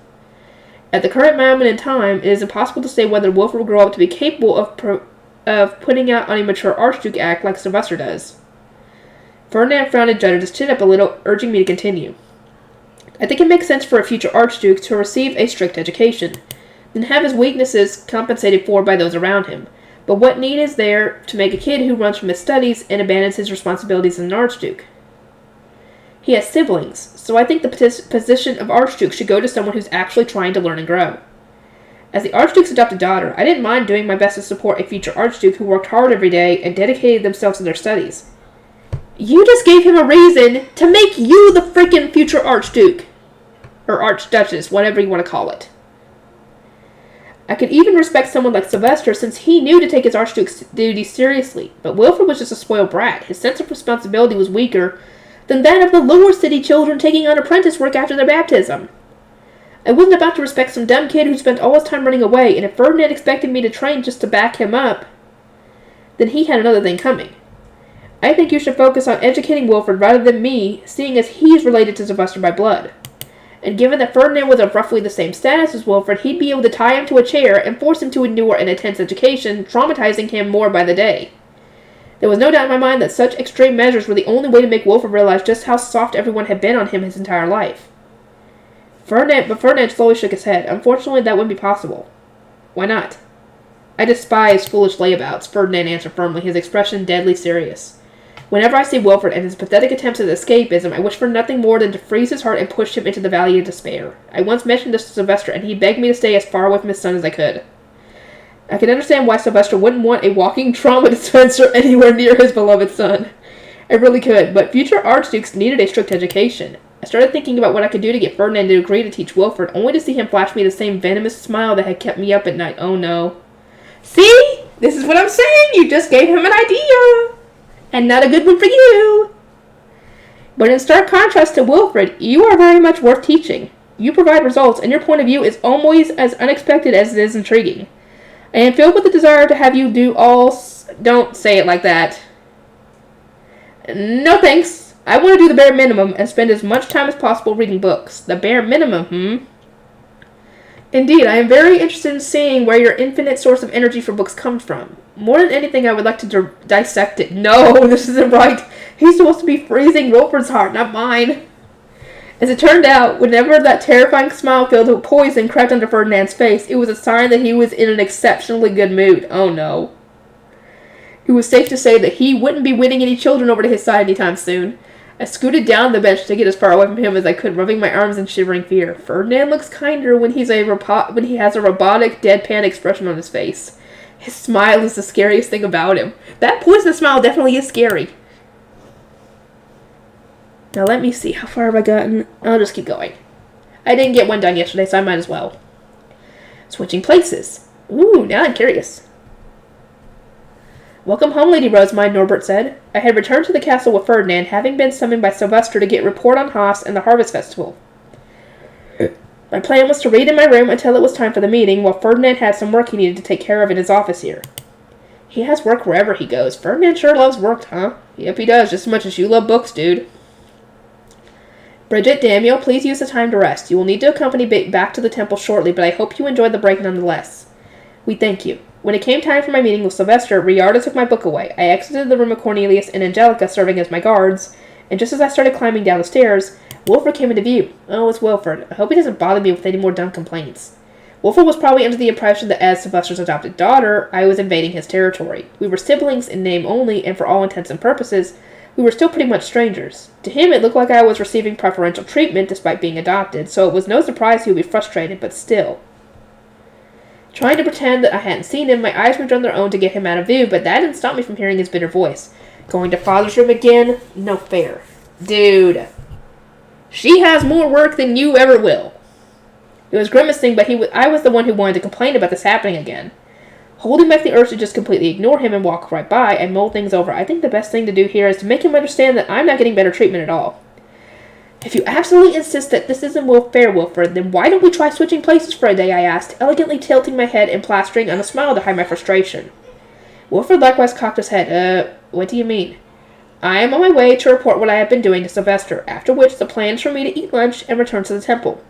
At the current moment in time, it is impossible to say whether Wilfred will grow up to be capable of putting out on a mature Archduke act like Sylvester does. Ferdinand frowned and jutted his chin up a little, urging me to continue. I think it makes sense for a future Archduke to receive a strict education, then have his weaknesses compensated for by those around him. But what need is there to make a kid who runs from his studies and abandons his responsibilities as an Archduke? He has siblings, so I think the position of Archduke should go to someone who's actually trying to learn and grow. As the Archduke's adopted daughter, I didn't mind doing my best to support a future Archduke who worked hard every day and dedicated themselves to their studies. You just gave him a reason to make you the freaking future Archduke. Or Archduchess, whatever you want to call it. I could even respect someone like Sylvester since he knew to take his Archduke's duties seriously, but Wilfred was just a spoiled brat. His sense of responsibility was weaker than that of the lower city children taking on apprentice work after their baptism. I wasn't about to respect some dumb kid who spent all his time running away, and if Ferdinand expected me to train just to back him up, then he had another thing coming. I think you should focus on educating Wilfred rather than me, seeing as he's related to Sylvester by blood. And given that Ferdinand was of roughly the same status as Wilfred, he'd be able to tie him to a chair and force him to endure an intense education, traumatizing him more by the day. There was no doubt in my mind that such extreme measures were the only way to make Wilfred realize just how soft everyone had been on him his entire life. Ferdinand slowly shook his head. Unfortunately, that wouldn't be possible. Why not? I despise foolish layabouts, Ferdinand answered firmly, his expression deadly serious. Whenever I see Wilfred and his pathetic attempts at escapism, I wish for nothing more than to freeze his heart and push him into the valley of despair. I once mentioned this to Sylvester, and he begged me to stay as far away from his son as I could. I can understand why Sylvester wouldn't want a walking trauma dispenser anywhere near his beloved son. I really could, but future Archdukes needed a strict education. I started thinking about what I could do to get Ferdinand to agree to teach Wilfred, only to see him flash me the same venomous smile that had kept me up at night. Oh no. See? This is what I'm saying! You just gave him an idea! And not a good one for you! But in stark contrast to Wilfred, you are very much worth teaching. You provide results, and your point of view is always as unexpected as it is intriguing. I am filled with the desire to have you do all... Don't say it like that. No thanks. I want to do the bare minimum and spend as much time as possible reading books. The bare minimum, Indeed, I am very interested in seeing where your infinite source of energy for books comes from. More than anything, I would like to dissect it. No, this isn't right. He's supposed to be freezing Wilfred's heart, not mine. As it turned out, whenever that terrifying smile filled with poison crept under Ferdinand's face, it was a sign that he was in an exceptionally good mood. Oh no. It was safe to say that he wouldn't be winning any children over to his side anytime soon. I scooted down the bench to get as far away from him as I could, rubbing my arms in shivering fear. Ferdinand looks kinder when he has a robotic, deadpan expression on his face. His smile is the scariest thing about him. That poisonous smile definitely is scary. Now let me see, how far have I gotten? I'll just keep going. I didn't get one done yesterday, so I might as well. Switching places. Ooh, now I'm curious. Welcome home, Lady Rosemine, Norbert said. I had returned to the castle with Ferdinand, having been summoned by Sylvester to get report on Haas and the Harvest Festival. My plan was to read in my room until it was time for the meeting, while Ferdinand had some work he needed to take care of in his office here. He has work wherever he goes. Ferdinand sure loves work, huh? Yep, he does, just as much as you love books, dude. Bridget, Daniel, please use the time to rest. You will need to accompany back to the temple shortly, but I hope you enjoyed the break nonetheless. We thank you. When it came time for my meeting with Sylvester, Riarda took my book away. I exited the room of Cornelius and Angelica serving as my guards, and just as I started climbing down the stairs, Wilfred came into view. Oh, it's Wilfred. I hope he doesn't bother me with any more dumb complaints. Wilfred was probably under the impression that as Sylvester's adopted daughter, I was invading his territory. We were siblings in name only, and for all intents and purposes, We were still pretty much strangers. To him, it looked like I was receiving preferential treatment despite being adopted, so it was no surprise he would be frustrated, but still. Trying to pretend that I hadn't seen him, my eyes moved on their own to get him out of view, but that didn't stop me from hearing his bitter voice. Going to Father's room again? No fair. Dude. She has more work than you ever will. It was grimacing, but I was the one who wanted to complain about this happening again. Holding back the urge to just completely ignore him and walk right by and mull things over, I think the best thing to do here is to make him understand that I'm not getting better treatment at all. If you absolutely insist that this isn't fair, Wilfred, then why don't we try switching places for a day, I asked, elegantly tilting my head and plastering on a smile to hide my frustration. Wilfred likewise cocked his head. What do you mean? I am on my way to report what I have been doing to Sylvester, after which the plan is for me to eat lunch and return to the temple.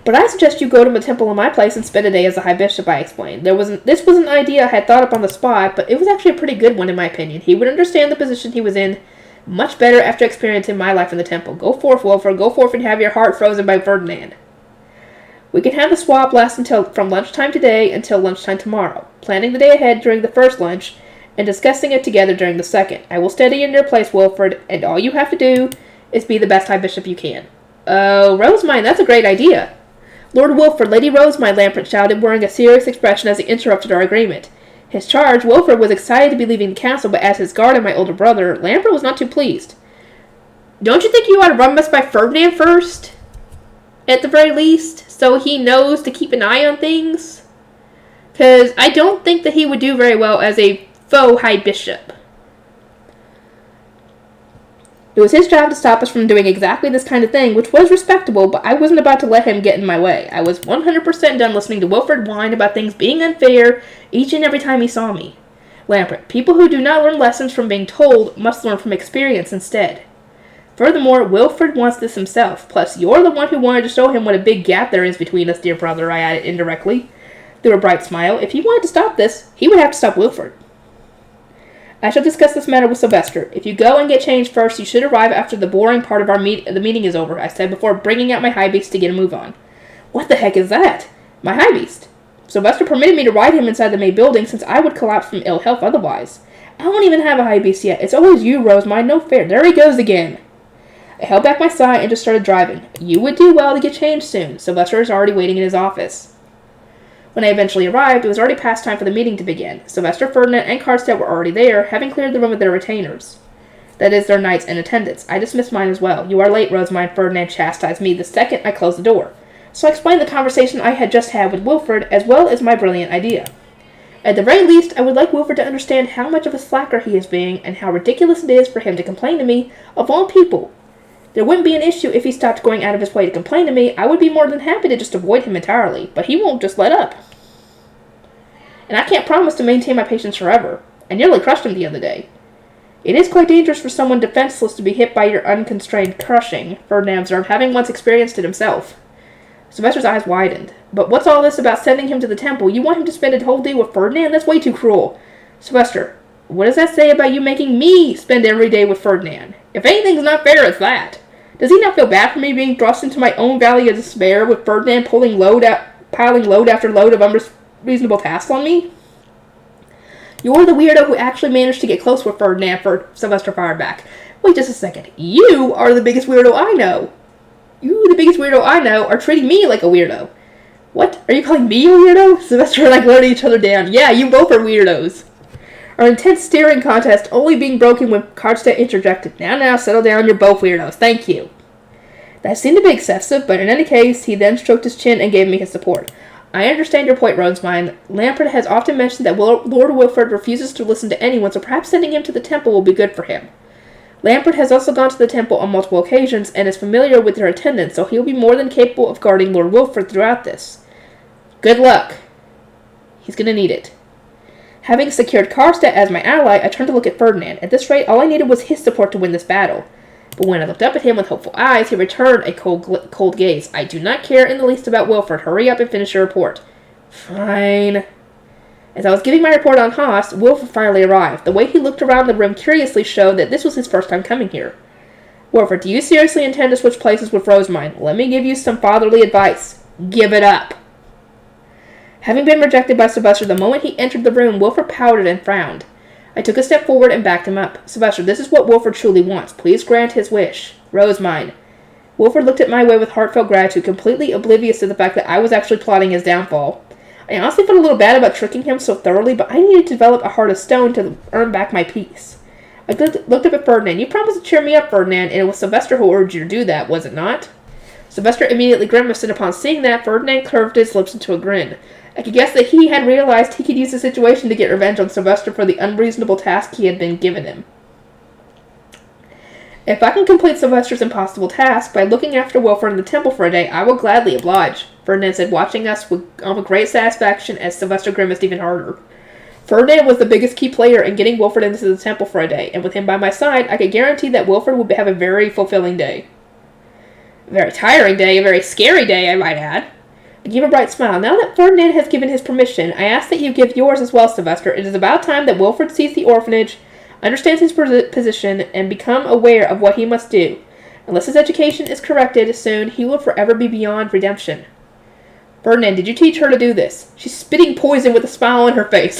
But I suggest you go to the temple in my place and spend a day as a High Bishop, I explained. This was an idea I had thought up on the spot, but it was actually a pretty good one in my opinion. He would understand the position he was in much better after experiencing my life in the temple. Go forth, Wilfred. Go forth and have your heart frozen by Ferdinand. We can have the swap last from lunchtime today until lunchtime tomorrow, planning the day ahead during the first lunch and discussing it together during the second. I will steady in your place, Wilfred, and all you have to do is be the best High Bishop you can. Oh, Rosemine, that's a great idea. Lord Wilfred, Lady Rosemine, Lampert shouted, wearing a serious expression as he interrupted our agreement. His charge, Wilfred, was excited to be leaving the castle, but as his guard and my older brother, Lampert was not too pleased. Don't you think you ought to run us by Ferdinand first? At the very least, so he knows to keep an eye on things? Because I don't think that he would do very well as a faux High Bishop. It was his job to stop us from doing exactly this kind of thing, which was respectable, but I wasn't about to let him get in my way. I was 100% done listening to Wilfred whine about things being unfair each and every time he saw me. Lampert, people who do not learn lessons from being told must learn from experience instead. Furthermore, Wilfred wants this himself. Plus, you're the one who wanted to show him what a big gap there is between us, dear brother, I added indirectly. Through a bright smile, if he wanted to stop this, he would have to stop Wilfred. I shall discuss this matter with Sylvester. If you go and get changed first, you should arrive after the boring part of the meeting is over, I said before bringing out my high beast to get a move on. What the heck is that? My high beast. Sylvester permitted me to ride him inside the main building since I would collapse from ill health otherwise. I don't even have a high beast yet. It's always you, Rosemine. No fair. There he goes again. I held back my sigh and just started driving. You would do well to get changed soon. Sylvester is already waiting in his office. When I eventually arrived, it was already past time for the meeting to begin. Sylvester, Ferdinand, and Karstedt were already there, having cleared the room of their retainers. That is, their knights in attendance. I dismissed mine as well. You are late, Rosemine, Ferdinand chastised me the second I closed the door. So I explained the conversation I had just had with Wilfred, as well as my brilliant idea. At the very least, I would like Wilfred to understand how much of a slacker he is being, and how ridiculous it is for him to complain to me, of all people. There wouldn't be an issue if he stopped going out of his way to complain to me. I would be more than happy to just avoid him entirely, but he won't just let up. And I can't promise to maintain my patience forever. I nearly crushed him the other day. It is quite dangerous for someone defenseless to be hit by your unconstrained crushing, Ferdinand observed, having once experienced it himself. Sylvester's eyes widened. But what's all this about sending him to the temple? You want him to spend a whole day with Ferdinand? That's way too cruel. Sylvester, what does that say about you making me spend every day with Ferdinand? If anything's not fair, it's that. Does he not feel bad for me being thrust into my own valley of despair with Ferdinand piling load after load of unreasonable tasks on me? You're the weirdo who actually managed to get close with Ferdinand, Sylvester fired back. Wait just a second. You are the biggest weirdo I know. You, the biggest weirdo I know, are treating me like a weirdo. What? Are you calling me a weirdo? Sylvester and I glared at each other down. Yeah, you both are weirdos. Our intense staring contest only being broken when Karstedt interjected. Now, settle down, you're both weirdos. Thank you. That seemed to be excessive, but in any case, he then stroked his chin and gave me his support. I understand your point, Rosemine. Lampert has often mentioned that Lord Wilfred refuses to listen to anyone, so perhaps sending him to the temple will be good for him. Lampert has also gone to the temple on multiple occasions and is familiar with their attendants, so he'll be more than capable of guarding Lord Wilfred throughout this. Good luck. He's going to need it. Having secured Karstedt as my ally, I turned to look at Ferdinand. At this rate, all I needed was his support to win this battle. But when I looked up at him with hopeful eyes, he returned a cold gaze. I do not care in the least about Wilfred. Hurry up and finish your report. Fine. As I was giving my report on Haas, Wilfred finally arrived. The way he looked around the room curiously showed that this was his first time coming here. Wilfred, do you seriously intend to switch places with Rosemine? Let me give you some fatherly advice. Give it up. Having been rejected by Sylvester the moment he entered the room, Wilfred pouted and frowned. I took a step forward and backed him up. Sylvester, this is what Wilford truly wants. Please grant his wish. Rose mine. Wilford looked at my way with heartfelt gratitude, completely oblivious to the fact that I was actually plotting his downfall. I honestly felt a little bad about tricking him so thoroughly, but I needed to develop a heart of stone to earn back my peace. I looked up at Ferdinand. You promised to cheer me up, Ferdinand, and it was Sylvester who urged you to do that, was it not? Sylvester immediately grimaced, and upon seeing that, Ferdinand curved his lips into a grin. I could guess that he had realized he could use the situation to get revenge on Sylvester for the unreasonable task he had been given him. If I can complete Sylvester's impossible task by looking after Wilford in the temple for a day, I will gladly oblige, Ferdinand said, watching us with great satisfaction as Sylvester grimaced even harder. Ferdinand was the biggest key player in getting Wilford into the temple for a day, and with him by my side, I could guarantee that Wilford would have a very fulfilling day. A very tiring day, a very scary day, I might add. I gave a bright smile. Now that Ferdinand has given his permission, I ask that you give yours as well, Sylvester. It is about time that Wilford sees the orphanage, understands his position, and become aware of what he must do. Unless his education is corrected soon, he will forever be beyond redemption. Ferdinand, did you teach her to do this? She's spitting poison with a smile on her face.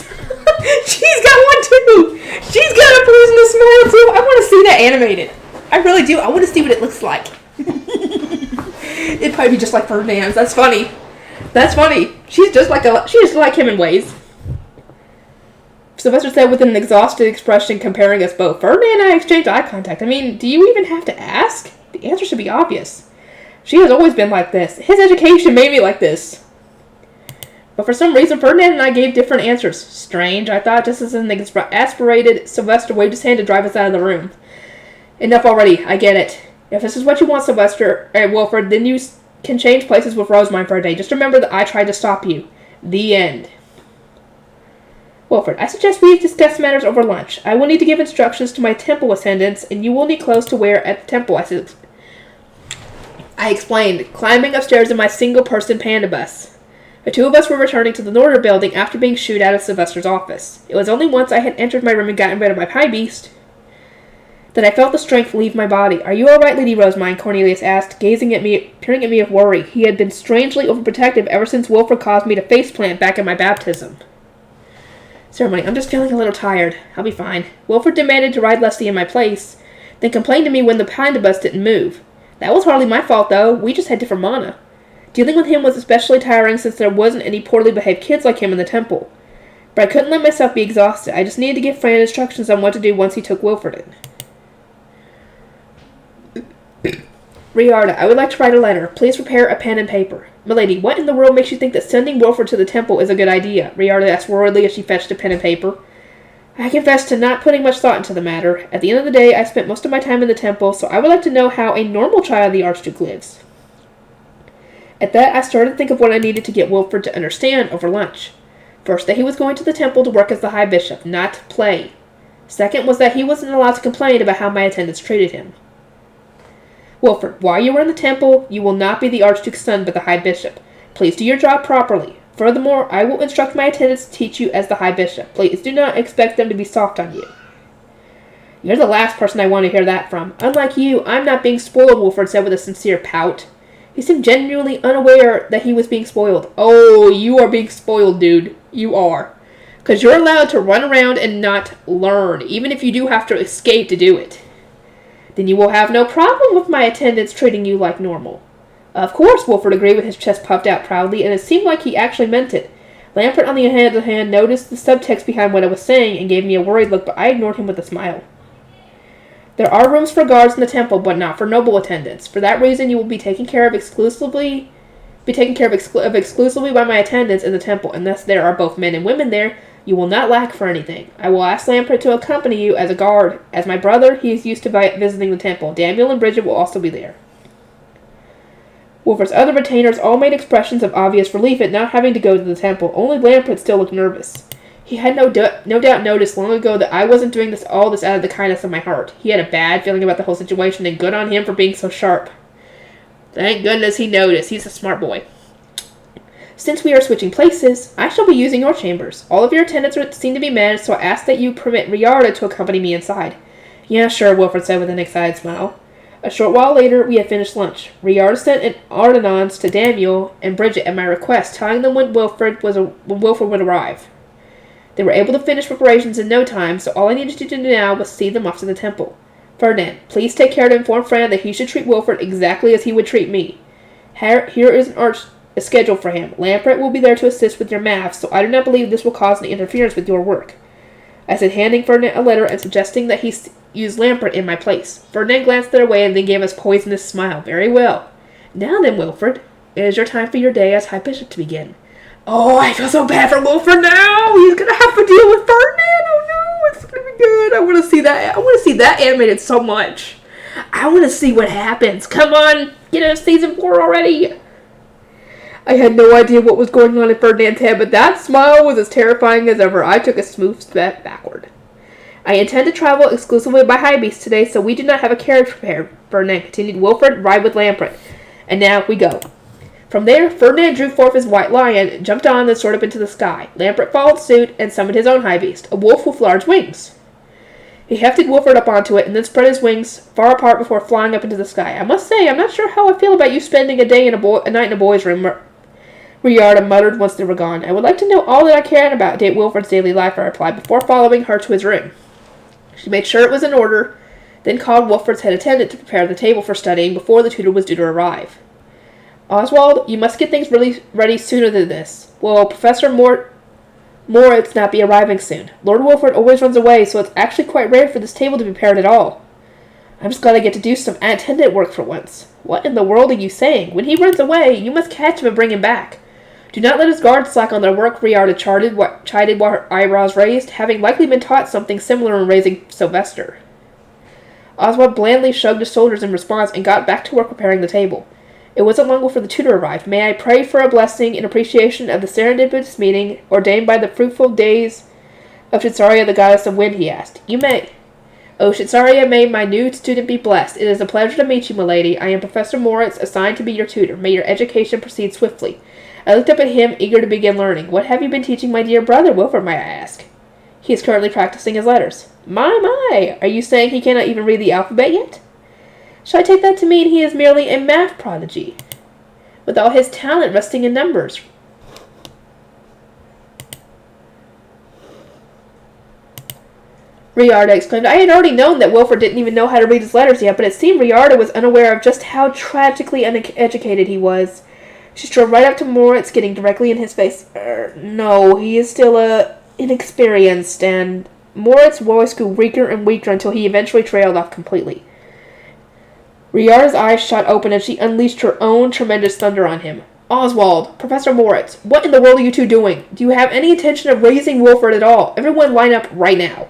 She's got one too! She's got a poisonous smile too! I want to see that animated. I really do. I want to see what it looks like. It'd probably be just like Ferdinand's. That's funny. That's funny. She's just like him in ways. Sylvester said with an exhausted expression, comparing us both. Ferdinand and I exchanged eye contact. I mean, do you even have to ask? The answer should be obvious. She has always been like this. His education made me like this. But for some reason, Ferdinand and I gave different answers. Strange, I thought, just as an exasperated Sylvester waved his hand to drive us out of the room. Enough already. I get it. If this is what you want, Sylvester, Wilford, then you can change places with Rosemine for a day. Just remember that I tried to stop you. The end. Wilford, I suggest we discuss matters over lunch. I will need to give instructions to my temple ascendants, and you will need clothes to wear at the temple. I explained, climbing upstairs in my single-person panda bus. The two of us were returning to the Norder building after being shooed out of Sylvester's office. It was only once I had entered my room and gotten rid of my pie beast that I felt the strength leave my body. Are you all right, Lady Rosemine? Cornelius asked, peering at me with worry. He had been strangely overprotective ever since Wilford caused me to faceplant back at my baptism. Ceremony, I'm just feeling a little tired. I'll be fine. Wilford demanded to ride Leslie in my place, then complained to me when the panda bus didn't move. That was hardly my fault, though. We just had different mana. Dealing with him was especially tiring since there wasn't any poorly behaved kids like him in the temple. But I couldn't let myself be exhausted. I just needed to give Fran instructions on what to do once he took Wilford in. Riarda, I would like to write a letter. Please prepare a pen and paper. Milady, what in the world makes you think that sending Wilford to the temple is a good idea? Riarda asked worriedly as she fetched a pen and paper. I confess to not putting much thought into the matter. At the end of the day, I spent most of my time in the temple, so I would like to know how a normal child of the Archduke lives. At that, I started to think of what I needed to get Wilford to understand over lunch. First, that he was going to the temple to work as the High Bishop, not to play. Second was that he wasn't allowed to complain about how my attendants treated him. Wilford, while you are in the temple, you will not be the Archduke's son but the High Bishop. Please do your job properly. Furthermore, I will instruct my attendants to teach you as the High Bishop. Please do not expect them to be soft on you. You're the last person I want to hear that from. Unlike you, I'm not being spoiled, Wilford said with a sincere pout. He seemed genuinely unaware that he was being spoiled. Oh, you are being spoiled, dude. You are. Because you're allowed to run around and not learn, even if you do have to escape to do it. Then you will have no problem with my attendants treating you like normal. Of course, Wilford agreed with his chest puffed out proudly, and it seemed like he actually meant it. Lampert, on the other hand, noticed the subtext behind what I was saying and gave me a worried look, but I ignored him with a smile. There are rooms for guards in the temple, but not for noble attendants. For that reason, you will be taken care of exclusively by my attendants in the temple, and thus there are both men and women there. You will not lack for anything. I will ask Lampert to accompany you as a guard. As my brother, he is used to visiting the temple. Daniel and Bridget will also be there. Wilford's other retainers all made expressions of obvious relief at not having to go to the temple. Only Lampert still looked nervous. He had no doubt noticed long ago that I wasn't doing all this out of the kindness of my heart. He had a bad feeling about the whole situation, and good on him for being so sharp. Thank goodness he noticed. He's a smart boy. Since we are switching places, I shall be using your chambers. All of your attendants seem to be men, so I ask that you permit Riarda to accompany me inside. Yeah, sure, Wilford said with an excited smile. A short while later, we had finished lunch. Riarda sent an ordonnance to Daniel and Bridget at my request, telling them when Wilford would arrive. They were able to finish preparations in no time, so all I needed to do now was see them off to the temple. Ferdinand, please take care to inform Fran that he should treat Wilfred exactly as he would treat me. Here is a schedule for him. Lampret will be there to assist with your maths, so I do not believe this will cause any interference with your work. I said, handing Ferdinand a letter and suggesting that he use Lampret in my place. Ferdinand glanced their way and then gave us a poisonous smile. Very well. Now then, Wilfred, it is your time for your day as High Bishop to begin. Oh, I feel so bad for Wilfred now. He's going to have to deal with Ferdinand. Oh no, it's going to be good. I want to see that. I want to see that animated so much. I want to see what happens. Come on, get into season 4 already. I had no idea what was going on in Ferdinand's head, but that smile was as terrifying as ever. I took a smooth step backward. I intend to travel exclusively by high beast today, so we do not have a carriage prepared. Ferdinand continued. Wilfred, ride with Lampret. And now we go. From there, Ferdinand drew forth his white lion, jumped on, and soared up into the sky. Lampret followed suit and summoned his own high beast, a wolf with large wings. He hefted Wilfred up onto it and then spread his wings far apart before flying up into the sky. I must say, I'm not sure how I feel about you spending a night in a boy's room, Riarda muttered once they were gone. I would like to know all that I can about Wilfred's daily life, I replied, before following her to his room. She made sure it was in order, then called Wilfred's head attendant to prepare the table for studying before the tutor was due to arrive. Oswald, you must get things really ready sooner than this. Will Professor Moritz not be arriving soon? Lord Wilfred always runs away, so it's actually quite rare for this table to be prepared at all. I'm just glad I get to do some attendant work for once. What in the world are you saying? When he runs away, you must catch him and bring him back. Do not let his guards slack on their work, Riarda chided while her eyebrows raised, having likely been taught something similar in raising Sylvester. Oswald blandly shrugged his shoulders in response and got back to work preparing the table. It wasn't long before the tutor arrived. May I pray for a blessing in appreciation of the serendipitous meeting ordained by the fruitful days of Shitsaria, the goddess of wind, he asked. You may. Oh, Shitsaria, may my new student be blessed. It is a pleasure to meet you, milady. I am Professor Moritz, assigned to be your tutor. May your education proceed swiftly. I looked up at him, eager to begin learning. What have you been teaching my dear brother, Wilfred, may I ask? He is currently practicing his letters. My! Are you saying he cannot even read the alphabet yet? Shall I take that to mean he is merely a math prodigy, with all his talent resting in numbers? Riarda exclaimed. I had already known that Wilfred didn't even know how to read his letters yet, but it seemed Riarda was unaware of just how tragically uneducated he was. She strode right up to Moritz, getting directly in his face. No, he is still inexperienced, and Moritz's voice grew weaker and weaker until he eventually trailed off completely. Riarda's eyes shot open and she unleashed her own tremendous thunder on him. Oswald, Professor Moritz, what in the world are you two doing? Do you have any intention of raising Wilfred at all? Everyone line up right now.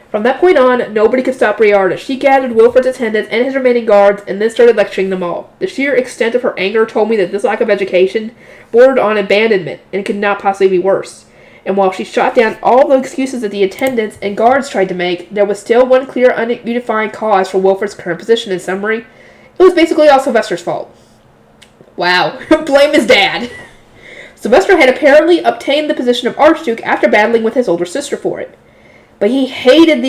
From that point on, nobody could stop Riarda. She gathered Wilfred's attendants and his remaining guards and then started lecturing them all. The sheer extent of her anger told me that this lack of education bordered on abandonment and could not possibly be worse. And while she shot down all the excuses that the attendants and guards tried to make, there was still one clear, ununifying cause for Wilfred's current position. In summary, it was basically all Sylvester's fault. Wow. Blame his dad. Sylvester had apparently obtained the position of Archduke after battling with his older sister for it. But he hated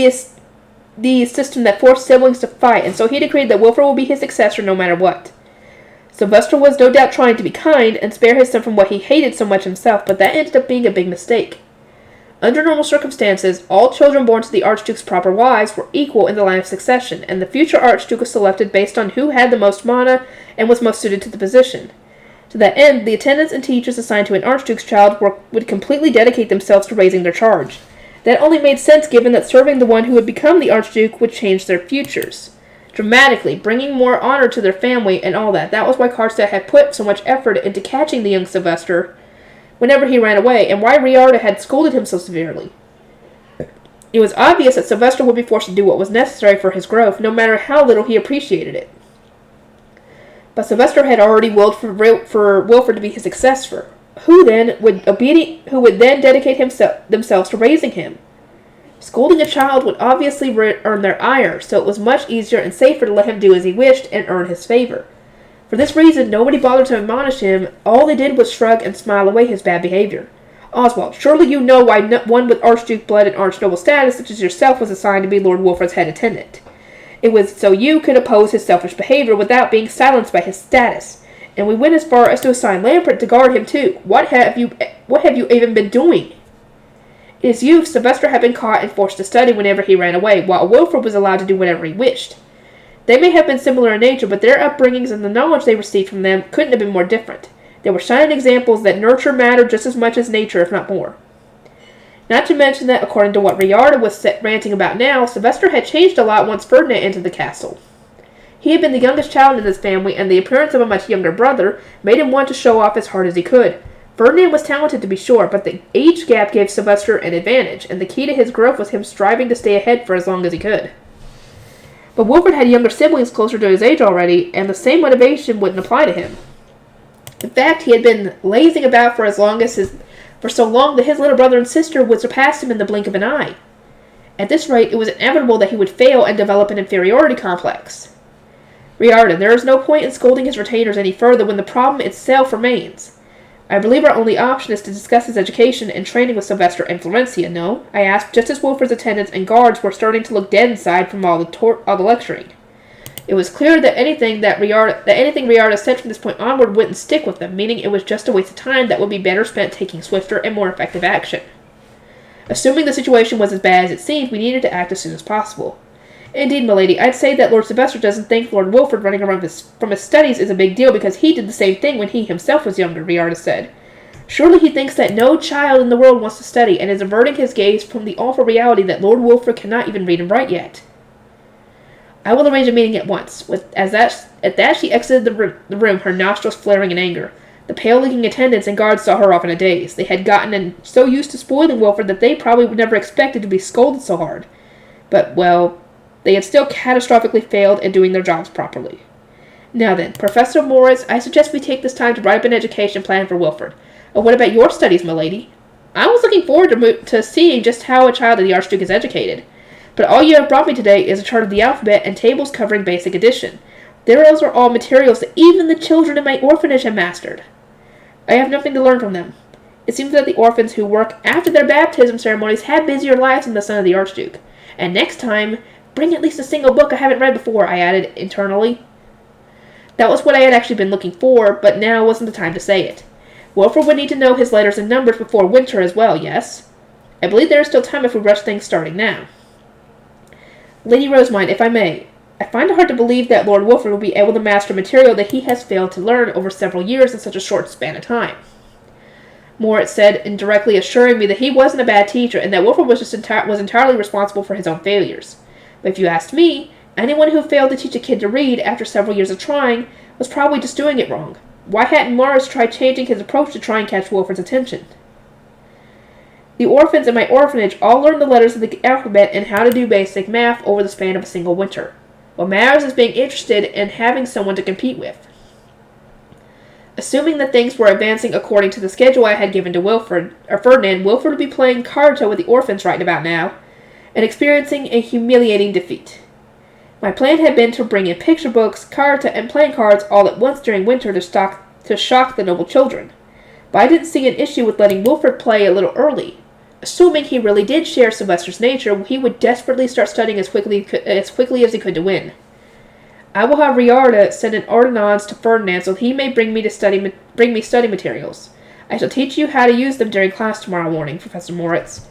the system that forced siblings to fight, and so he decreed that Wilfred will be his successor no matter what. Sylvester was no doubt trying to be kind and spare his son from what he hated so much himself, but that ended up being a big mistake. Under normal circumstances, all children born to the Archduke's proper wives were equal in the line of succession, and the future Archduke was selected based on who had the most mana and was most suited to the position. To that end, the attendants and teachers assigned to an Archduke's child would completely dedicate themselves to raising their charge. That only made sense given that serving the one who would become the Archduke would change their futures dramatically, bringing more honor to their family and all that. That was why Karlstadt had put so much effort into catching the young Sylvester whenever he ran away, and why Riarda had scolded him so severely. It was obvious that Sylvester would be forced to do what was necessary for his growth, no matter how little he appreciated it. But Sylvester had already willed for Wilfred to be his successor, who would then dedicate themselves to raising him. Scolding a child would obviously earn their ire, so it was much easier and safer to let him do as he wished and earn his favor. For this reason, nobody bothered to admonish him. All they did was shrug and smile away his bad behavior. Oswald, surely you know why one with Archduke blood and Archnoble status such as yourself was assigned to be Lord Wilfred's head attendant. It was so you could oppose his selfish behavior without being silenced by his status. And we went as far as to assign Lampret to guard him too. What have you even been doing? In his youth, Sylvester had been caught and forced to study whenever he ran away, while Wilfred was allowed to do whatever he wished. They may have been similar in nature, but their upbringings and the knowledge they received from them couldn't have been more different. They were shining examples that nurture mattered just as much as nature, if not more. Not to mention that, according to what Riarda was ranting about now, Sylvester had changed a lot once Ferdinand entered the castle. He had been the youngest child in his family, and the appearance of a much younger brother made him want to show off as hard as he could. Ferdinand was talented to be sure, but the age gap gave Sylvester an advantage, and the key to his growth was him striving to stay ahead for as long as he could. But Wilfred had younger siblings closer to his age already, and the same motivation wouldn't apply to him. In fact, he had been lazing about for so long that his little brother and sister would surpass him in the blink of an eye. At this rate, it was inevitable that he would fail and develop an inferiority complex. Riarda, there is no point in scolding his retainers any further when the problem itself remains. I believe our only option is to discuss his education and training with Sylvester and Florencia, no? I asked, just as Wilfred's attendants and guards were starting to look dead inside from all the lecturing. It was clear that anything Riarda said from this point onward wouldn't stick with them, meaning it was just a waste of time that would be better spent taking swifter and more effective action. Assuming the situation was as bad as it seemed, we needed to act as soon as possible. Indeed, milady, I'd say that Lord Sylvester doesn't think Lord Wilfred running around from his studies is a big deal because he did the same thing when he himself was younger, Riarda said. Surely he thinks that no child in the world wants to study and is averting his gaze from the awful reality that Lord Wilfred cannot even read and write yet. I will arrange a meeting at once. At that she exited the room, her nostrils flaring in anger. The pale-looking attendants and guards saw her off in a daze. They had gotten so used to spoiling Wilfred that they probably would never expected to be scolded so hard. But, well, they had still catastrophically failed at doing their jobs properly. Now then, Professor Moritz, I suggest we take this time to write up an education plan for Wilfred. What about your studies, milady? I was looking forward to seeing just how a child of the Archduke is educated. But all you have brought me today is a chart of the alphabet and tables covering basic addition. Those are all materials that even the children in my orphanage have mastered. I have nothing to learn from them. It seems that the orphans who work after their baptism ceremonies have busier lives than the son of the Archduke. And next time, bring at least a single book I haven't read before, I added internally. That was what I had actually been looking for, but now wasn't the time to say it. Wilfred would need to know his letters and numbers before winter as well, yes? I believe there is still time if we rush things starting now. Lady Rosamond, if I may, I find it hard to believe that Lord Wilfred will be able to master material that he has failed to learn over several years in such a short span of time. Moritz said, indirectly assuring me that he wasn't a bad teacher and that Wilfred was entirely responsible for his own failures. But if you asked me, anyone who failed to teach a kid to read after several years of trying was probably just doing it wrong. Why hadn't Moritz tried changing his approach to try and catch Wilfred's attention? The orphans in my orphanage all learned the letters of the alphabet and how to do basic math over the span of a single winter. What matters is being interested and having someone to compete with. Assuming that things were advancing according to the schedule I had given to Ferdinand, Wilfred would be playing cards with the orphans right about now, and experiencing a humiliating defeat. My plan had been to bring in picture books, cards, and playing cards all at once during winter to shock the noble children. But I didn't see an issue with letting Wilfred play a little early. Assuming he really did share Sylvester's nature, he would desperately start studying as quickly as he could to win. I will have Riarda send an ordonnance to Ferdinand so he may bring me study materials. I shall teach you how to use them during class tomorrow morning, Professor Moritz.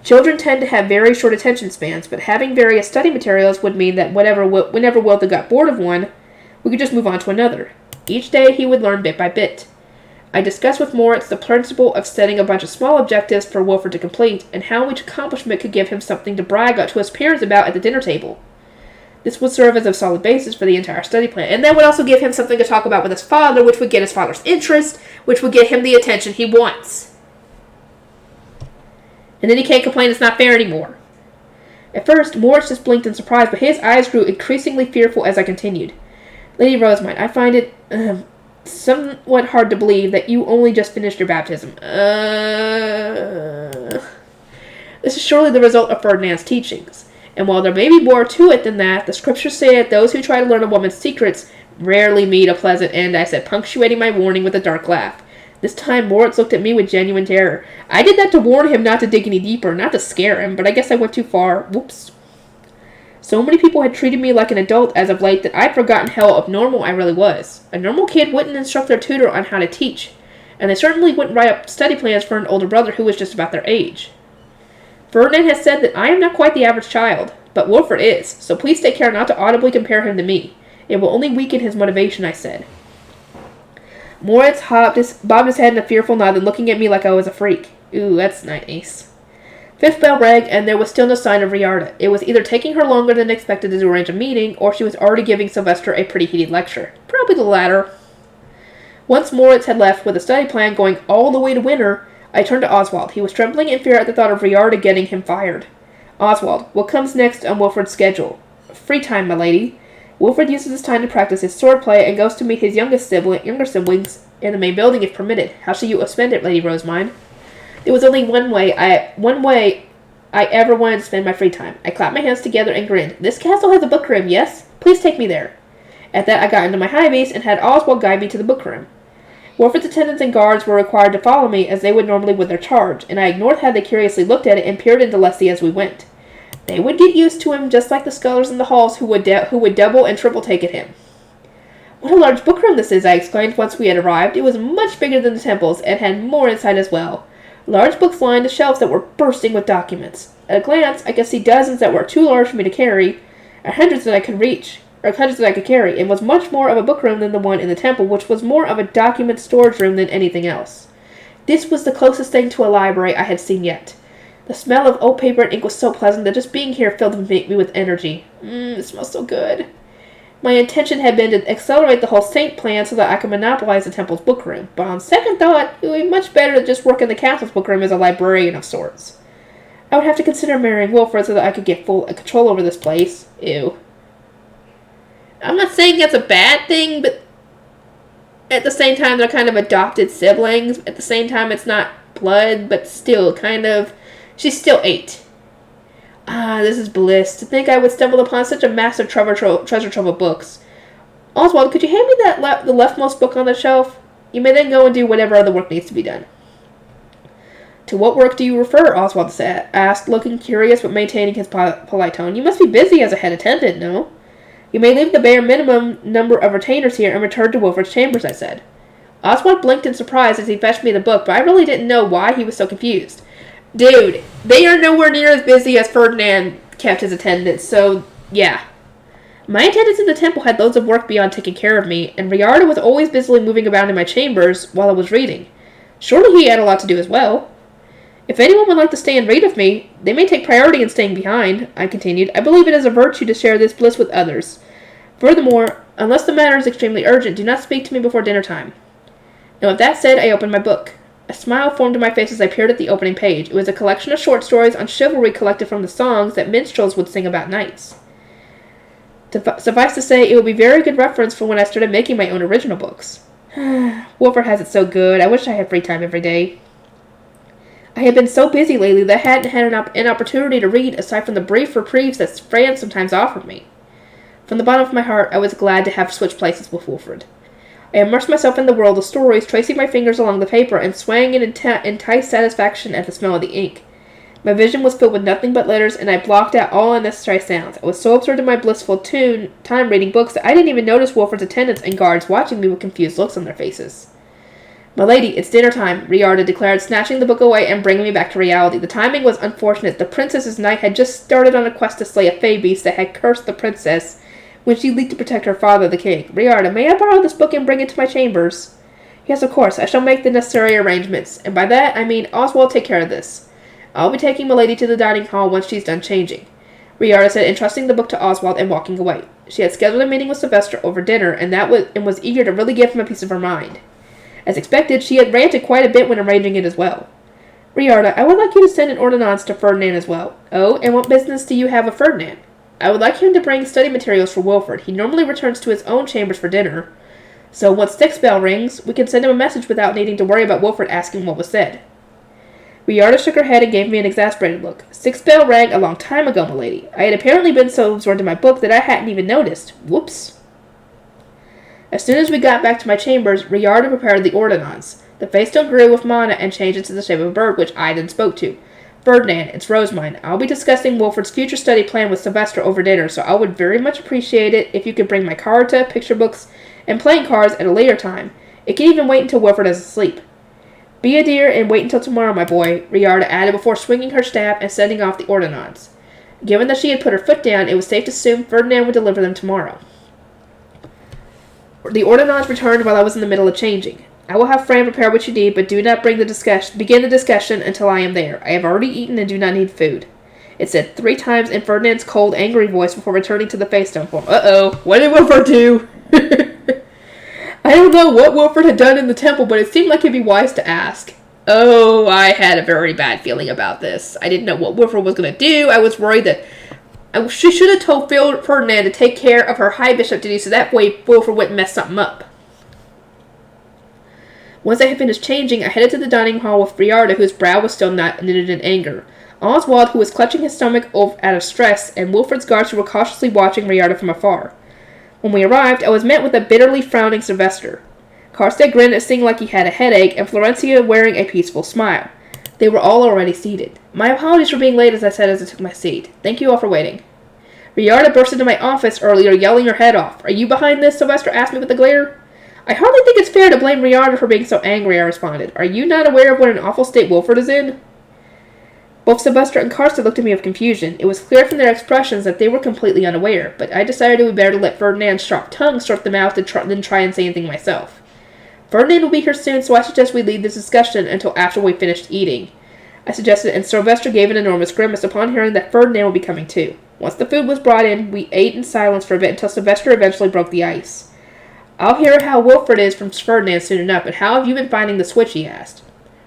Children tend to have very short attention spans, but having various study materials would mean that whenever Wilfred got bored of one, we could just move on to another. Each day he would learn bit by bit. I discussed with Moritz the principle of setting a bunch of small objectives for Wilfred to complete, and how each accomplishment could give him something to brag to his parents about at the dinner table. This would serve as a solid basis for the entire study plan, and that would also give him something to talk about with his father, which would get his father's interest, which would get him the attention he wants. And then he can't complain it's not fair anymore. At first, Moritz just blinked in surprise, but his eyes grew increasingly fearful as I continued. Lady Rosamond, I find it, somewhat hard to believe that you only just finished your baptism. This is surely the result of Ferdinand's teachings. And while there may be more to it than that, the scriptures say that those who try to learn a woman's secrets rarely meet a pleasant end, I said, punctuating my warning with a dark laugh. This time, Moritz looked at me with genuine terror. I did that to warn him not to dig any deeper, not to scare him, but I guess I went too far. Whoops. So many people had treated me like an adult as of late that I'd forgotten how abnormal I really was. A normal kid wouldn't instruct their tutor on how to teach, and they certainly wouldn't write up study plans for an older brother who was just about their age. Ferdinand has said that I am not quite the average child, but Wilfred is, so please take care not to audibly compare him to me. It will only weaken his motivation, I said. Moritz bobbed his head in a fearful nod and looking at me like I was a freak. Ooh, that's nice. Fifth bell rang, and there was still no sign of Riarda. It was either taking her longer than expected to arrange a meeting, or she was already giving Sylvester a pretty heated lecture. Probably the latter. Once Moritz had left with a study plan going all the way to winter, I turned to Oswald. He was trembling in fear at the thought of Riarda getting him fired. Oswald, what comes next on Wilfred's schedule? Free time, my lady. Wilfred uses his time to practice his swordplay and goes to meet his younger siblings in the main building if permitted. How shall you spend it, Lady Rosemine? There was only one way I ever wanted to spend my free time. I clapped my hands together and grinned. This castle has a bookroom, yes? Please take me there. At that, I got into my high beast and had Oswald guide me to the bookroom. Wilfred's attendants and guards were required to follow me as they would normally with their charge, and I ignored how they curiously looked at it and peered into Leslie as we went. They would get used to him just like the scholars in the halls who would double and triple take at him. What a large bookroom this is, I exclaimed once we had arrived. It was much bigger than the temple's and had more inside as well. Large books lined the shelves that were bursting with documents. At a glance, I could see dozens that were too large for me to carry, and hundreds that I could carry, and was much more of a bookroom than the one in the temple, which was more of a document storage room than anything else. This was the closest thing to a library I had seen yet. The smell of old paper and ink was so pleasant that just being here filled me with energy. It smells so good. My intention had been to accelerate the whole Saint plan so that I could monopolize the temple's bookroom, but on second thought, it would be much better to just work in the castle's bookroom as a librarian of sorts. I would have to consider marrying Wilfred so that I could get full control over this place. Ew. I'm not saying that's a bad thing, but at the same time, they're kind of adopted siblings. At the same time, it's not blood, but still kind of... She's still 8. This is bliss. To think I would stumble upon such a massive treasure trove of books. Oswald, could you hand me the leftmost book on the shelf? You may then go and do whatever other work needs to be done. To what work do you refer? Oswald asked, looking curious but maintaining his polite tone. You must be busy as a head attendant, no? You may leave the bare minimum number of retainers here and return to Wilfred's chambers, I said. Oswald blinked in surprise as he fetched me the book, but I really didn't know why he was so confused. Dude, they are nowhere near as busy as Ferdinand kept his attendants, so, yeah. My attendants in the temple had loads of work beyond taking care of me, and Riarda was always busily moving about in my chambers while I was reading. Surely he had a lot to do as well. If anyone would like to stay and read with me, they may take priority in staying behind, I continued. I believe it is a virtue to share this bliss with others. Furthermore, unless the matter is extremely urgent, do not speak to me before dinner time. Now with that said, I opened my book. A smile formed on my face as I peered at the opening page. It was a collection of short stories on chivalry collected from the songs that minstrels would sing about knights. Suffice to say, it would be very good reference for when I started making my own original books. Wilfred has it so good. I wish I had free time every day. I had been so busy lately that I hadn't had an opportunity to read aside from the brief reprieves that Fran sometimes offered me. From the bottom of my heart, I was glad to have switched places with Wilfred. I immersed myself in the world of stories, tracing my fingers along the paper and swaying in enticed satisfaction at the smell of the ink. My vision was filled with nothing but letters, and I blocked out all unnecessary sounds. I was so absorbed in my blissful time reading books that I didn't even notice Wilfred's attendants and guards watching me with confused looks on their faces. My lady, it's dinner time, Riarda declared, snatching the book away and bringing me back to reality. The timing was unfortunate. The princess's knight had just started on a quest to slay a fey beast that had cursed the princess when she leaped to protect her father, the king. Riarda, may I borrow this book and bring it to my chambers? Yes, of course. I shall make the necessary arrangements. And by that, I mean Oswald take care of this. I'll be taking my lady to the dining hall once she's done changing, Riarda said, entrusting the book to Oswald and walking away. She had scheduled a meeting with Sylvester over dinner, and was eager to really give him a piece of her mind. As expected, she had ranted quite a bit when arranging it as well. Riarda, I would like you to send an ordonnance to Ferdinand as well. Oh, and what business do you have with Ferdinand? I would like him to bring study materials for Wilfred. He normally returns to his own chambers for dinner. So once sixth bell rings, we can send him a message without needing to worry about Wilfred asking what was said. Riarda shook her head and gave me an exasperated look. Sixth bell rang a long time ago, milady. I had apparently been so absorbed in my book that I hadn't even noticed. Whoops. As soon as we got back to my chambers, Riarda prepared the ordonnance. The face still grew with mana and changed into the shape of a bird, which I then spoke to. Ferdinand, it's Rosemine. I'll be discussing Wilfred's future study plan with Sylvester over dinner, so I would very much appreciate it if you could bring my carta, picture books, and playing cards at a later time. It can even wait until Wilfred is asleep. Be a dear and wait until tomorrow, my boy, Riarda added before swinging her staff and sending off the ordonnances. Given that she had put her foot down, it was safe to assume Ferdinand would deliver them tomorrow. The ordonnances returned while I was in the middle of changing. I will have Fran prepare what you need, but do not begin the discussion until I am there. I have already eaten and do not need food. It said 3 times in Ferdinand's cold, angry voice before returning to the Facestone form. Uh-oh, what did Wilford do? I don't know what Wilford had done in the temple, but it seemed like it'd be wise to ask. Oh, I had a very bad feeling about this. I didn't know what Wilford was going to do. I was worried that she should have told Ferdinand to take care of her high bishop duty so that way Wilford wouldn't mess something up. Once I had finished changing, I headed to the dining hall with Riarda, whose brow was still not knitted in anger, Oswald, who was clutching his stomach out of stress, and Wilford's guards who were cautiously watching Riarda from afar. When we arrived, I was met with a bitterly frowning Sylvester. Karstead grinned at seeing like he had a headache, and Florencia wearing a peaceful smile. They were all already seated. My apologies for being late, as I said as I took my seat. Thank you all for waiting. Riarda burst into my office earlier, yelling her head off. Are you behind this? Sylvester asked me with a glare. I hardly think it's fair to blame Riarda for being so angry, I responded. Are you not aware of what an awful state Wilford is in? Both Sylvester and Karstead looked at me with confusion. It was clear from their expressions that they were completely unaware, but I decided it would be better to let Ferdinand's sharp tongue sort them out than try and say anything myself. Ferdinand will be here soon, so I suggest we leave this discussion until after we finished eating, I suggested, and Sylvester gave an enormous grimace upon hearing that Ferdinand would be coming too. Once the food was brought in, we ate in silence for a bit until Sylvester eventually broke the ice. I'll hear how Wilford is from Ferdinand soon enough, but how have you been finding the switch, he asked.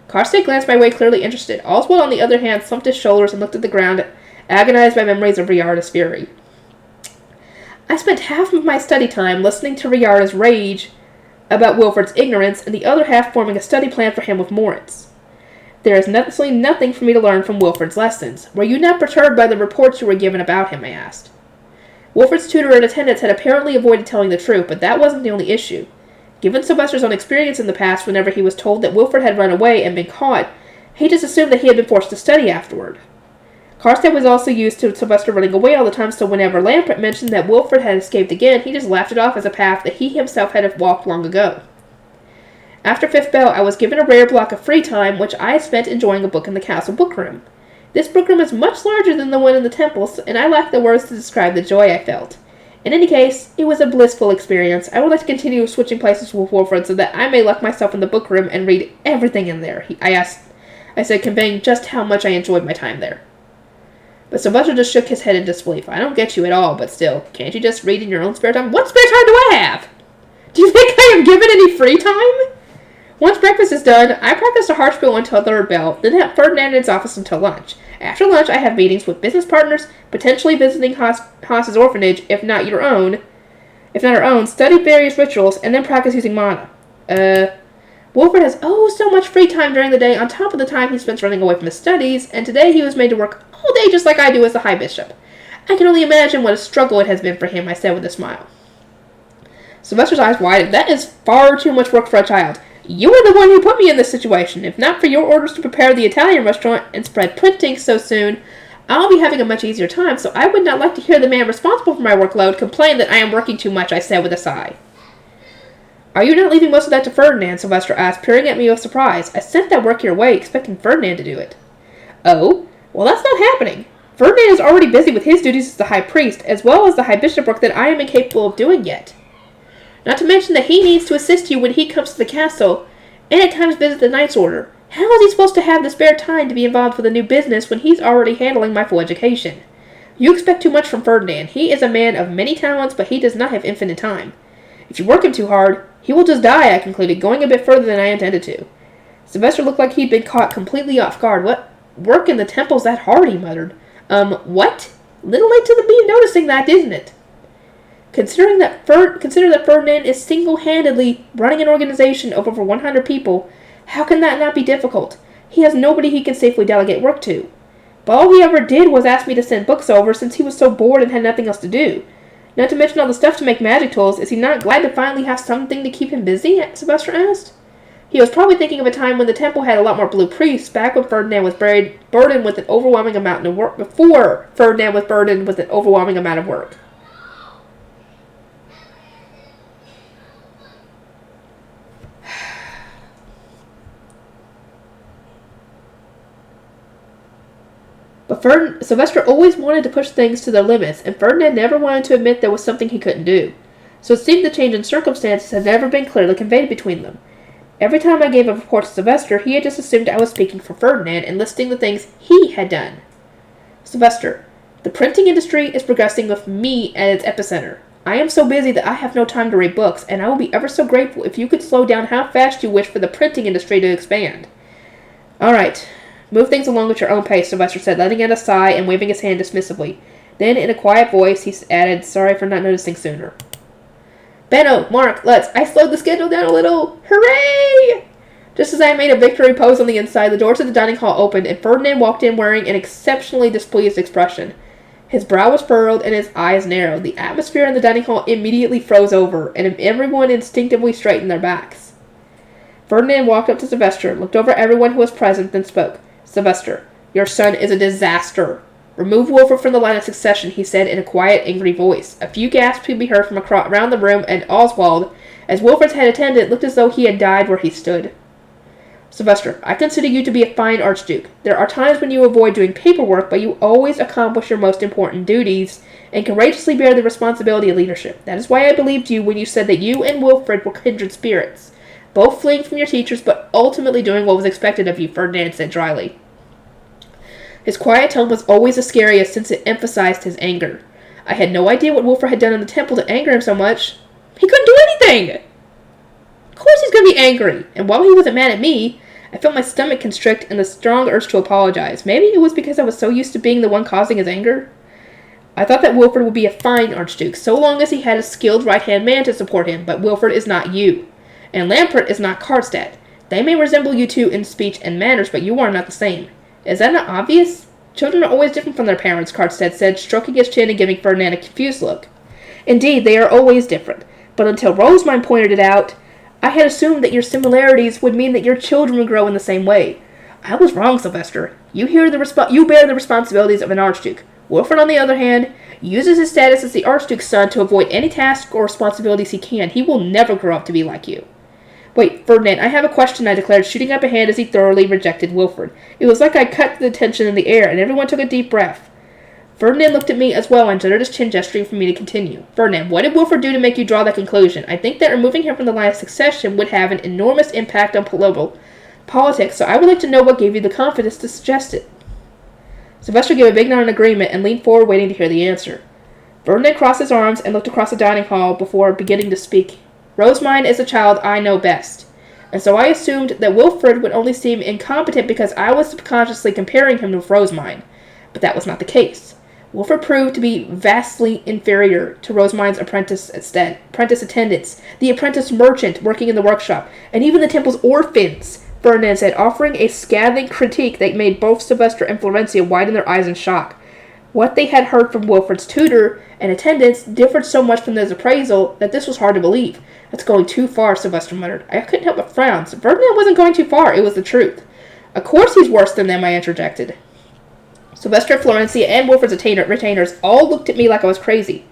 Karstead glanced my way, clearly interested. Oswald, on the other hand, slumped his shoulders and looked at the ground, agonized by memories of Riarda's fury. I spent half of my study time listening to Riarda's rage about Wilford's ignorance, and the other half forming a study plan for him with Moritz. There is absolutely nothing for me to learn from Wilford's lessons. Were you not perturbed by the reports you were given about him, I asked. Wilford's tutor in attendance had apparently avoided telling the truth, but that wasn't the only issue. Given Sylvester's own experience in the past whenever he was told that Wilford had run away and been caught, he just assumed that he had been forced to study afterward. Karstead was also used to Sylvester running away all the time, so whenever Lampert mentioned that Wilford had escaped again, he just laughed it off as a path that he himself had walked long ago. After fifth bell, I was given a rare block of free time, which I had spent enjoying a book in the castle bookroom. This bookroom is much larger than the one in the temples, and I lack the words to describe the joy I felt. In any case, it was a blissful experience. I would like to continue switching places with Wilford so that I may lock myself in the bookroom and read everything in there, I said, conveying just how much I enjoyed my time there. But Sylvester just shook his head in disbelief. I don't get you at all, but still, can't you just read in your own spare time? What spare time do I have? Do you think I am given any free time? Once breakfast is done, I practice a harpsichord until third bell, then have Ferdinand in his office until lunch. After lunch, I have meetings with business partners, potentially visiting Haas's orphanage, if not our own, study various rituals, and then practice using mana. Wilford has so much free time during the day on top of the time he spends running away from his studies, and today he was made to work all day just like I do as the High Bishop. I can only imagine what a struggle it has been for him, I said with a smile. Sylvester's eyes widened. That is far too much work for a child. You were the one who put me in this situation. If not for your orders to prepare the Italian restaurant and spread printing so soon, I'll be having a much easier time, so I would not like to hear the man responsible for my workload complain that I am working too much, I said with a sigh. Are you not leaving most of that to Ferdinand? Sylvester asked, peering at me with surprise. I sent that work your way, expecting Ferdinand to do it. Oh? Well, that's not happening. Ferdinand is already busy with his duties as the High Priest, as well as the High Bishop work that I am incapable of doing yet. Not to mention that he needs to assist you when he comes to the castle, and at times visit the Knight's Order. How is he supposed to have the spare time to be involved with a new business when he's already handling my full education? You expect too much from Ferdinand. He is a man of many talents, but he does not have infinite time. If you work him too hard, he will just die, I concluded, going a bit further than I intended to. Sylvester looked like he'd been caught completely off guard. What work in the temple's that hard, he muttered. What? Little late to be noticing that, isn't it? Consider that Ferdinand is single-handedly running an organization of over 100 people, how can that not be difficult? He has nobody he can safely delegate work to. But all he ever did was ask me to send books over since he was so bored and had nothing else to do. Not to mention all the stuff to make magic tools, is he not glad to finally have something to keep him busy? Sylvester asked. He was probably thinking of a time when the temple had a lot more blue priests, back when Ferdinand was burdened with an overwhelming amount of work, before Ferdinand was burdened with an overwhelming amount of work. But Sylvester always wanted to push things to their limits, and Ferdinand never wanted to admit there was something he couldn't do. So it seemed the change in circumstances had never been clearly conveyed between them. Every time I gave a report to Sylvester, he had just assumed I was speaking for Ferdinand and listing the things he had done. Sylvester, the printing industry is progressing with me at its epicenter. I am so busy that I have no time to read books, and I will be ever so grateful if you could slow down how fast you wish for the printing industry to expand. All right. Move things along at your own pace, Sylvester said, letting out a sigh and waving his hand dismissively. Then, in a quiet voice, he added, sorry for not noticing sooner. Benno, Mark, I slowed the schedule down a little. Hooray! Just as I made a victory pose on the inside, the door to the dining hall opened, and Ferdinand walked in wearing an exceptionally displeased expression. His brow was furrowed, and his eyes narrowed. The atmosphere in the dining hall immediately froze over, and everyone instinctively straightened their backs. Ferdinand walked up to Sylvester, looked over everyone who was present, then spoke. Sylvester, your son is a disaster. Remove Wilfred from the line of succession, he said in a quiet, angry voice. A few gasps could be heard from around the room, and Oswald, as Wilfred's head attendant, looked as though he had died where he stood. Sylvester, I consider you to be a fine archduke. There are times when you avoid doing paperwork, but you always accomplish your most important duties, and courageously bear the responsibility of leadership. That is why I believed you when you said that you and Wilfred were kindred spirits, both fleeing from your teachers, but ultimately doing what was expected of you, Ferdinand said dryly. His quiet tone was always as scary since it emphasized his anger. I had no idea what Wilfred had done in the temple to anger him so much. He couldn't do anything! Of course he's going to be angry, and while he wasn't mad at me, I felt my stomach constrict and the strong urge to apologize. Maybe it was because I was so used to being the one causing his anger. I thought that Wilfred would be a fine archduke, so long as he had a skilled right-hand man to support him, but Wilfred is not you. And Lampert is not Karlstadt. They may resemble you two in speech and manners, but you are not the same. Is that not obvious? Children are always different from their parents, Karlstadt said, stroking his chin and giving Ferdinand a confused look. Indeed, they are always different, but until Rosemine pointed it out, I had assumed that your similarities would mean that your children would grow in the same way. I was wrong, Sylvester. You bear the responsibilities of an archduke. Wilfred, on the other hand, uses his status as the archduke's son to avoid any tasks or responsibilities he can. He will never grow up to be like you. Wait, Ferdinand, I have a question, I declared, shooting up a hand as he thoroughly rejected Wilfred. It was like I cut the tension in the air, and everyone took a deep breath. Ferdinand looked at me as well and uttered his chin, gesturing for me to continue. Ferdinand, what did Wilfred do to make you draw that conclusion? I think that removing him from the line of succession would have an enormous impact on politics, so I would like to know what gave you the confidence to suggest it. Sylvester gave a big nod in agreement and leaned forward, waiting to hear the answer. Ferdinand crossed his arms and looked across the dining hall before beginning to speak. Rosemine is the child I know best, and so I assumed that Wilfred would only seem incompetent because I was subconsciously comparing him with Rosemine. But that was not the case. Wilfred proved to be vastly inferior to Rosemine's apprentice attendants, the apprentice merchant working in the workshop, and even the temple's orphans, Ferdinand said, offering a scathing critique that made both Sylvester and Florencia widen their eyes in shock. What they had heard from Wilfred's tutor and attendants differed so much from his appraisal that this was hard to believe. That's going too far, Sylvester muttered. I couldn't help but frown. Ferdinand wasn't going too far. It was the truth. Of course he's worse than them, I interjected. Sylvester, Florencia, and Wilfred's retainers all looked at me like I was crazy.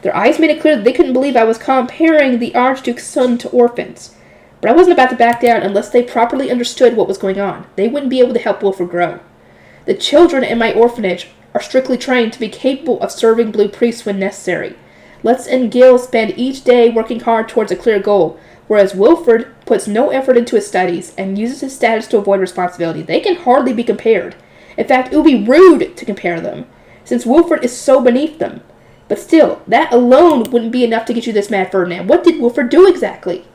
Their eyes made it clear that they couldn't believe I was comparing the Archduke's son to orphans. But I wasn't about to back down unless they properly understood what was going on. They wouldn't be able to help Wilfred grow. The children in my orphanage are strictly trained to be capable of serving blue priests when necessary. Letts and Gil spend each day working hard towards a clear goal, whereas Wilfred puts no effort into his studies and uses his status to avoid responsibility. They can hardly be compared. In fact, it would be rude to compare them, since Wilfred is so beneath them. But still, that alone wouldn't be enough to get you this mad, Ferdinand. What did Wilfred do exactly?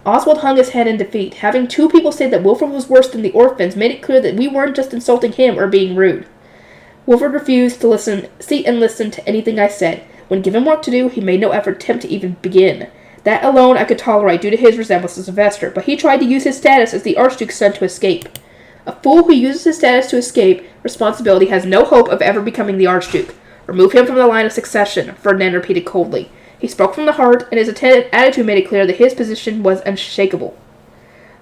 Oswald hung his head in defeat. Having two people say that Wilfred was worse than the orphans made it clear that we weren't just insulting him or being rude. Wilfred refused to listen to anything I said. When given work to do, he made no effort to attempt to even begin. That alone I could tolerate due to his resemblance to Sylvester, but he tried to use his status as the Archduke's son to escape. A fool who uses his status to escape responsibility has no hope of ever becoming the Archduke. Remove him from the line of succession, Ferdinand repeated coldly. He spoke from the heart, and his attitude made it clear that his position was unshakable.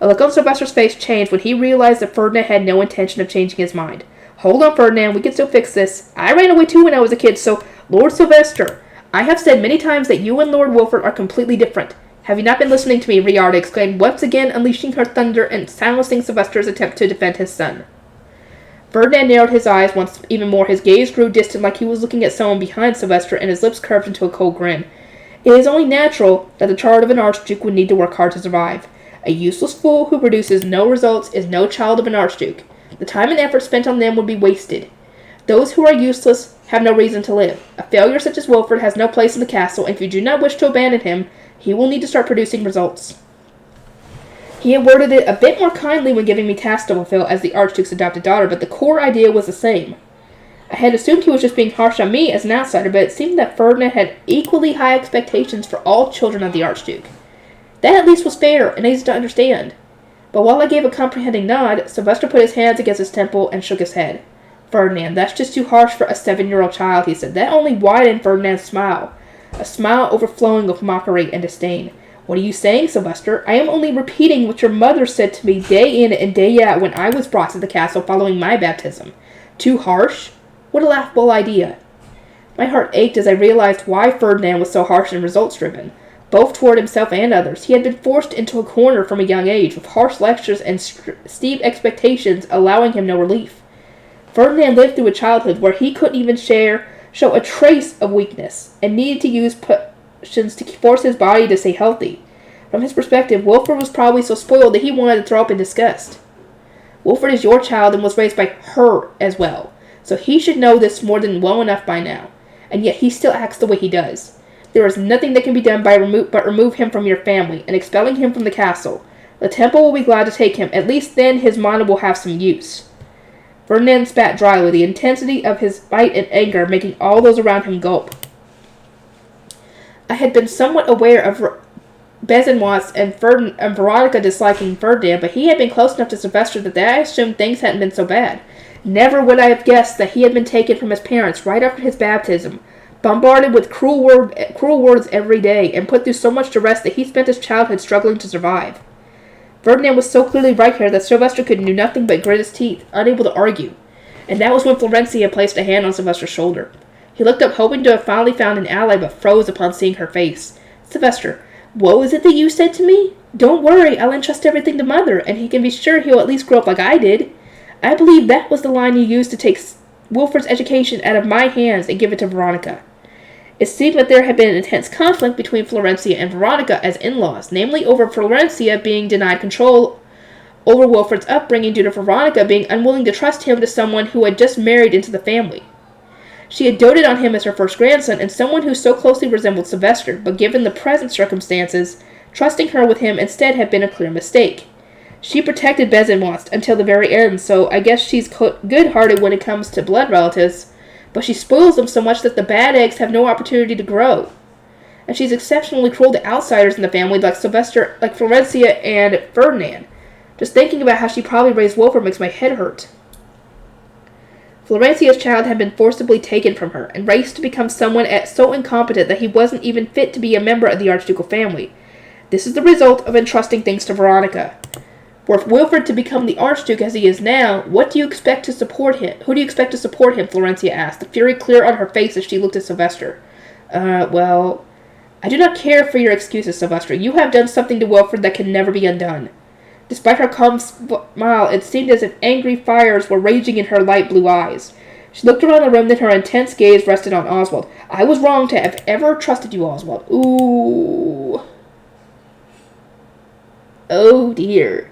A look on Sylvester's face changed when he realized that Ferdinand had no intention of changing his mind. Hold on, Ferdinand, we can still fix this. I ran away too when I was a kid, so, Lord Sylvester, I have said many times that you and Lord Wilfred are completely different. Have you not been listening to me? Riarda exclaimed, once again unleashing her thunder and silencing Sylvester's attempt to defend his son. Ferdinand narrowed his eyes once even more. His gaze grew distant, like he was looking at someone behind Sylvester, and his lips curved into a cold grin. It is only natural that the child of an archduke would need to work hard to survive. A useless fool who produces no results is no child of an archduke. The time and effort spent on them would be wasted. Those who are useless have no reason to live. A failure such as Wilfred has no place in the castle, and if you do not wish to abandon him, he will need to start producing results. He had worded it a bit more kindly when giving me tasks to fulfill as the Archduke's adopted daughter, but the core idea was the same. I had assumed he was just being harsh on me as an outsider, but it seemed that Ferdinand had equally high expectations for all children of the Archduke. That at least was fair and easy to understand. But while I gave a comprehending nod, Sylvester put his hands against his temple and shook his head. Ferdinand, that's just too harsh for a 7-year-old child, he said. That only widened Ferdinand's smile, a smile overflowing with mockery and disdain. What are you saying, Sylvester? I am only repeating what your mother said to me day in and day out when I was brought to the castle following my baptism. Too harsh? What a laughable idea. My heart ached as I realized why Ferdinand was so harsh and results-driven, both toward himself and others. He had been forced into a corner from a young age, with harsh lectures and steep expectations allowing him no relief. Ferdinand lived through a childhood where he couldn't even show a trace of weakness, and needed to use to force his body to stay healthy. From his perspective, Wilfred was probably so spoiled that he wanted to throw up in disgust. Wilfred is your child and was raised by her as well, so he should know this more than well enough by now, and yet he still acts the way he does. There is nothing that can be done but remove him from your family, and expelling him from the castle. The temple will be glad to take him. At least then his mind will have some use. Ferdinand spat dryly, the intensity of his spite and anger making all those around him gulp. I had been somewhat aware of Besenwat's and Veronica disliking Ferdinand, but he had been close enough to Sylvester that I assumed things hadn't been so bad. Never would I have guessed that he had been taken from his parents right after his baptism, bombarded with cruel words every day, and put through so much duress that he spent his childhood struggling to survive. Ferdinand was so clearly right here that Sylvester could do nothing but grit his teeth, unable to argue. And that was when Florencia placed a hand on Sylvester's shoulder. He looked up, hoping to have finally found an ally, but froze upon seeing her face. Sylvester, what was it that you said to me? Don't worry, I'll entrust everything to Mother, and he can be sure he'll at least grow up like I did. I believe that was the line you used to take Wilfred's education out of my hands and give it to Veronica. It seemed that there had been an intense conflict between Florencia and Veronica as in-laws, namely over Florencia being denied control over Wilfred's upbringing due to Veronica being unwilling to trust him to someone who had just married into the family. She had doted on him as her first grandson and someone who so closely resembled Sylvester, but given the present circumstances, trusting her with him instead had been a clear mistake. She protected Besenwatz until the very end, so I guess she's good-hearted when it comes to blood relatives, but she spoils them so much that the bad eggs have no opportunity to grow. And she's exceptionally cruel to outsiders in the family like Florencia and Ferdinand. Just thinking about how she probably raised Wilfred makes my head hurt. Florencia's child had been forcibly taken from her, and raised to become someone so incompetent that he wasn't even fit to be a member of the archducal family. This is the result of entrusting things to Veronica. Were Wilfred to become the archduke as he is now, what do you expect to support him? Who do you expect to support him? Florencia asked, the fury clear on her face as she looked at Sylvester. Well, I do not care for your excuses, Sylvester. You have done something to Wilfred that can never be undone. Despite her calm smile, it seemed as if angry fires were raging in her light blue eyes. She looked around the room, then her intense gaze rested on Oswald. I was wrong to have ever trusted you, Oswald. Ooh. Oh, dear.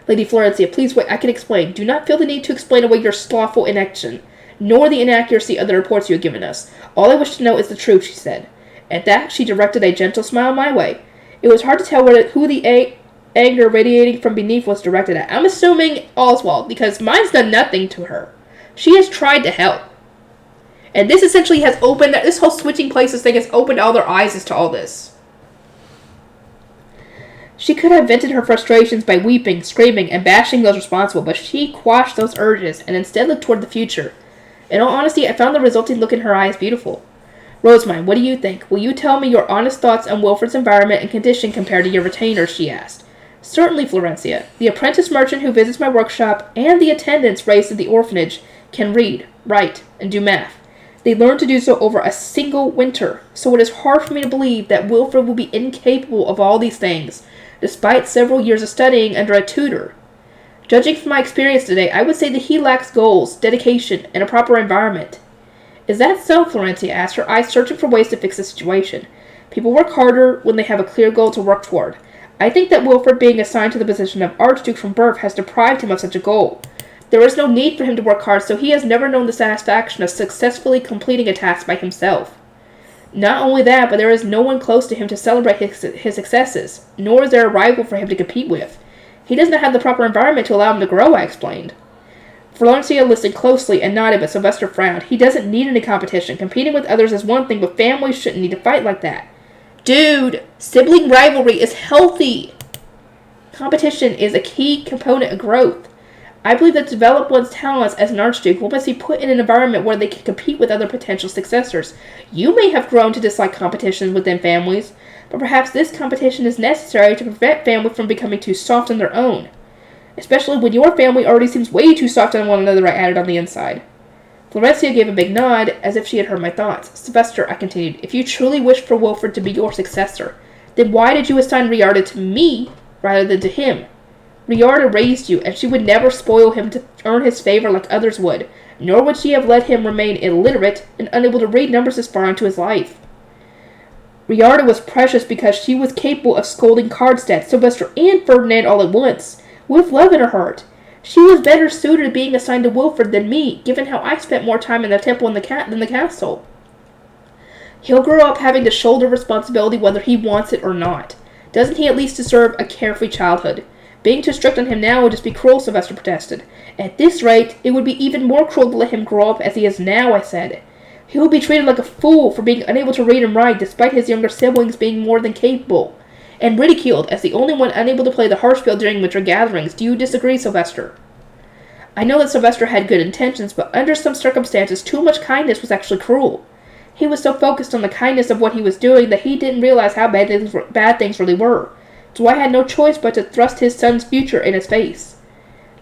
Lady Florencia, please wait, I can explain. Do not feel the need to explain away your slothful inaction, nor the inaccuracy of the reports you have given us. All I wish to know is the truth, she said. At that, she directed a gentle smile my way. It was hard to tell who the anger radiating from beneath was directed at. I'm assuming Oswald, because mine's done nothing to her. She has tried to help. And this essentially has opened, this whole switching places thing has opened all their eyes as to all this. She could have vented her frustrations by weeping, screaming, and bashing those responsible, but she quashed those urges and instead looked toward the future. In all honesty, I found the resulting look in her eyes beautiful. Rosamine, what do you think? Will you tell me your honest thoughts on Wilfred's environment and condition compared to your retainers? She asked. Certainly, Florencia. The apprentice merchant who visits my workshop and the attendants raised at the orphanage can read, write, and do math. They learned to do so over a single winter, so it is hard for me to believe that Wilfred will be incapable of all these things, despite several years of studying under a tutor. Judging from my experience today, I would say that he lacks goals, dedication, and a proper environment. Is that so? Florencia asked, her eyes searching for ways to fix the situation. People work harder when they have a clear goal to work toward. I think that Wilfred being assigned to the position of Archduke from birth has deprived him of such a goal. There is no need for him to work hard, so he has never known the satisfaction of successfully completing a task by himself. Not only that, but there is no one close to him to celebrate his successes, nor is there a rival for him to compete with. He does not have the proper environment to allow him to grow, I explained. Florencia listened closely and nodded, but Sylvester frowned. He doesn't need any competition. Competing with others is one thing, but families shouldn't need to fight like that. Dude, sibling rivalry is healthy. Competition is a key component of growth. I believe that to develop one's talents as an Archduke, one must be put in an environment where they can compete with other potential successors. You may have grown to dislike competition within families, but perhaps this competition is necessary to prevent families from becoming too soft on their own. Especially when your family already seems way too soft on one another, I added on the inside. Florencia gave a big nod, as if she had heard my thoughts. Sylvester, I continued, if you truly wish for Wilfred to be your successor, then why did you assign Riarda to me rather than to him? Riarda raised you, and she would never spoil him to earn his favor like others would, nor would she have let him remain illiterate and unable to read numbers this far into his life. Riarda was precious because she was capable of scolding Karlstedt, Sylvester, and Ferdinand all at once, with love in her heart. She was better suited to being assigned to Wilfred than me, given how I spent more time in the temple than the castle. He'll grow up having to shoulder responsibility whether he wants it or not. Doesn't he at least deserve a carefree childhood? Being too strict on him now would just be cruel, Sylvester protested. At this rate, it would be even more cruel to let him grow up as he is now, I said. He will be treated like a fool for being unable to read and write, despite his younger siblings being more than capable, and ridiculed as the only one unable to play the harpsichord during winter gatherings. Do you disagree, Sylvester? I know that Sylvester had good intentions, but under some circumstances, too much kindness was actually cruel. He was so focused on the kindness of what he was doing that he didn't realize how bad things really were. So I had no choice but to thrust his son's future in his face.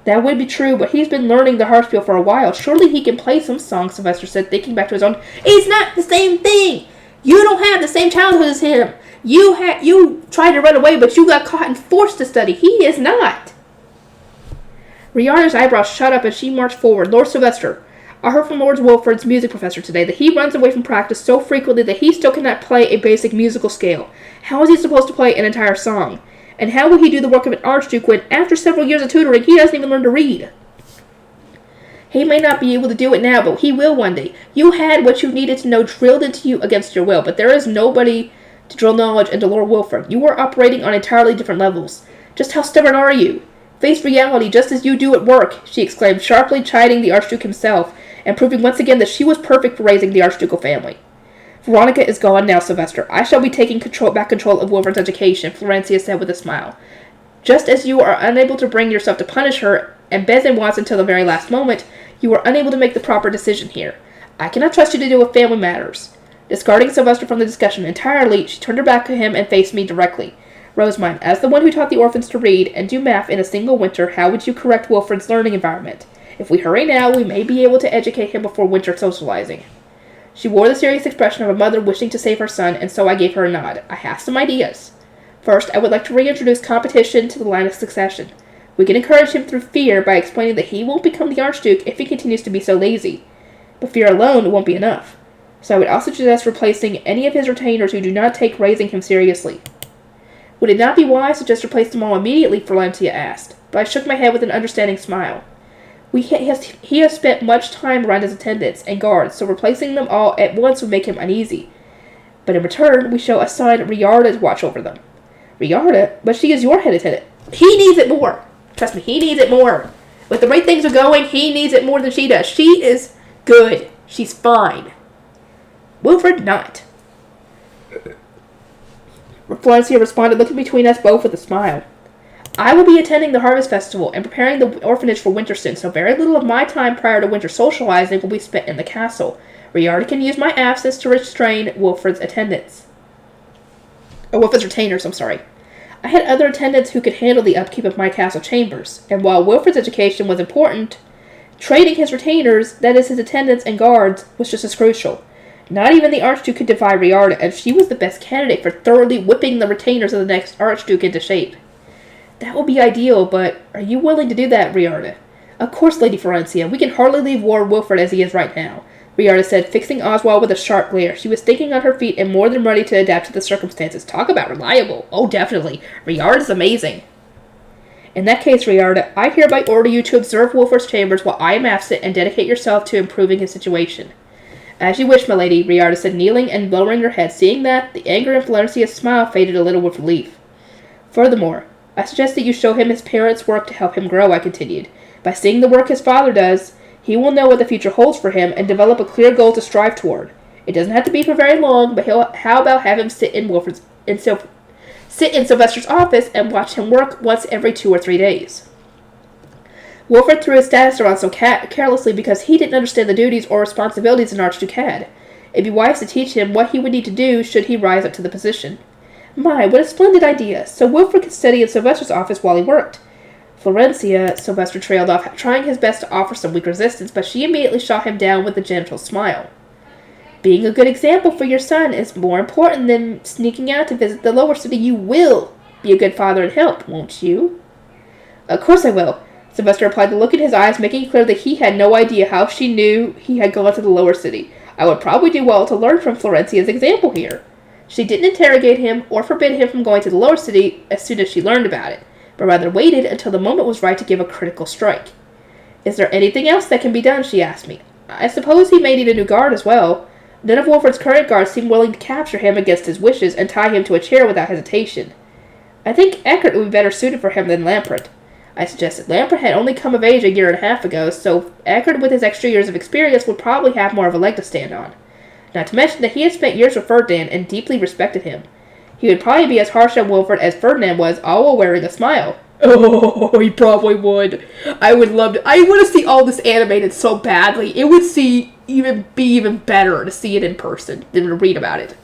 That would be true, but he's been learning the harpsichord for a while. Surely he can play some songs, Sylvester said, thinking back to his own. It's not the same thing! You don't have the same childhood as him! You tried to run away, but you got caught and forced to study. He is not! Rihanna's eyebrows shot up as she marched forward. Lord Sylvester, I heard from Lord Wilfred's music professor today that he runs away from practice so frequently that he still cannot play a basic musical scale. How is he supposed to play an entire song? And how will he do the work of an archduke when, after several years of tutoring, he doesn't even learn to read? He may not be able to do it now, but he will one day. You had what you needed to know drilled into you against your will, but there is nobody to drill knowledge into Lord Wilfred. You are operating on entirely different levels. Just how stubborn are you? Face reality just as you do at work, she exclaimed, sharply chiding the Archduke himself, and proving once again that she was perfect for raising the Archducal family. Veronica is gone now, Sylvester. I shall be taking back control of Wilfred's education, Florencia said with a smile. Just as you are unable to bring yourself to punish her, and Bezin wants until the very last moment, you are unable to make the proper decision here. I cannot trust you to deal with family matters. Discarding Sylvester from the discussion entirely, she turned her back to him and faced me directly. Rosamund, as the one who taught the orphans to read and do math in a single winter, how would you correct Wilfred's learning environment? If we hurry now, we may be able to educate him before winter socializing. She wore the serious expression of a mother wishing to save her son, and so I gave her a nod. I have some ideas. First, I would like to reintroduce competition to the line of succession. We can encourage him through fear by explaining that he won't become the Archduke if he continues to be so lazy. But fear alone won't be enough. So I would also suggest replacing any of his retainers who do not take raising him seriously. Would it not be wise to just replace them all immediately, Florencia asked, but I shook my head with an understanding smile. He has spent much time around his attendants and guards, so replacing them all at once would make him uneasy. But in return, we shall assign Riarda to watch over them. Riarda? But she is your head attendant. He needs it more. Trust me, he needs it more. With the rate things are going, he needs it more than she does. She is good. She's fine. Wilfred not. Florencia responded, looking between us both with a smile. I will be attending the Harvest Festival and preparing the orphanage for winter soon, so very little of my time prior to winter socializing will be spent in the castle. Riarda can use my absence to restrain Wilfred's attendants. Wilfred's retainers, I'm sorry. I had other attendants who could handle the upkeep of my castle chambers, and while Wilfred's education was important, training his retainers, that is his attendants and guards, was just as crucial. Not even the Archduke could defy Riarda, and she was the best candidate for thoroughly whipping the retainers of the next Archduke into shape. That would be ideal, but are you willing to do that, Riarda? Of course, Lady Florencia. We can hardly leave Lord Wilford as he is right now, Riarda said, fixing Oswald with a sharp glare. She was thinking on her feet and more than ready to adapt to the circumstances. Talk about reliable. Oh, definitely. Riarda's amazing. In that case, Riarda, I hereby order you to observe Wilford's chambers while I am absent and dedicate yourself to improving his situation. As you wish, my lady, Riarda said, kneeling and lowering her head. Seeing that, the anger in Florencia's smile faded a little with relief. Furthermore, I suggest that you show him his parents' work to help him grow, I continued. By seeing the work his father does, he will know what the future holds for him and develop a clear goal to strive toward. It doesn't have to be for very long, but how about have him sit in Sylvester's office and watch him work once every 2 or 3 days. Wilford threw his status around so carelessly because he didn't understand the duties or responsibilities an Archduke had. It'd be wise to teach him what he would need to do should he rise up to the position. My, what a splendid idea! So Wilford could study in Sylvester's office while he worked. Florencia, Sylvester trailed off, trying his best to offer some weak resistance, but she immediately shot him down with a gentle smile. Being a good example for your son is more important than sneaking out to visit the lower city. You will be a good father and help, won't you? Of course I will, Sylvester replied, the look in his eyes making it clear that he had no idea how she knew he had gone to the lower city. I would probably do well to learn from Florencia's example here. She didn't interrogate him or forbid him from going to the lower city as soon as she learned about it, but rather waited until the moment was right to give a critical strike. Is there anything else that can be done, she asked me. I suppose he may need a new guard as well. None of Wilford's current guards seemed willing to capture him against his wishes and tie him to a chair without hesitation. I think Eckert would be better suited for him than Lampert. I suggested. Lampert had only come of age a year and a half ago, so Eckert with his extra years of experience would probably have more of a leg to stand on. Not to mention that he had spent years with Ferdinand and deeply respected him. He would probably be as harsh on Wilford as Ferdinand was, all while wearing a smile. Oh, he probably would. I would to see all this animated so badly. It would be even better to see it in person than to read about it.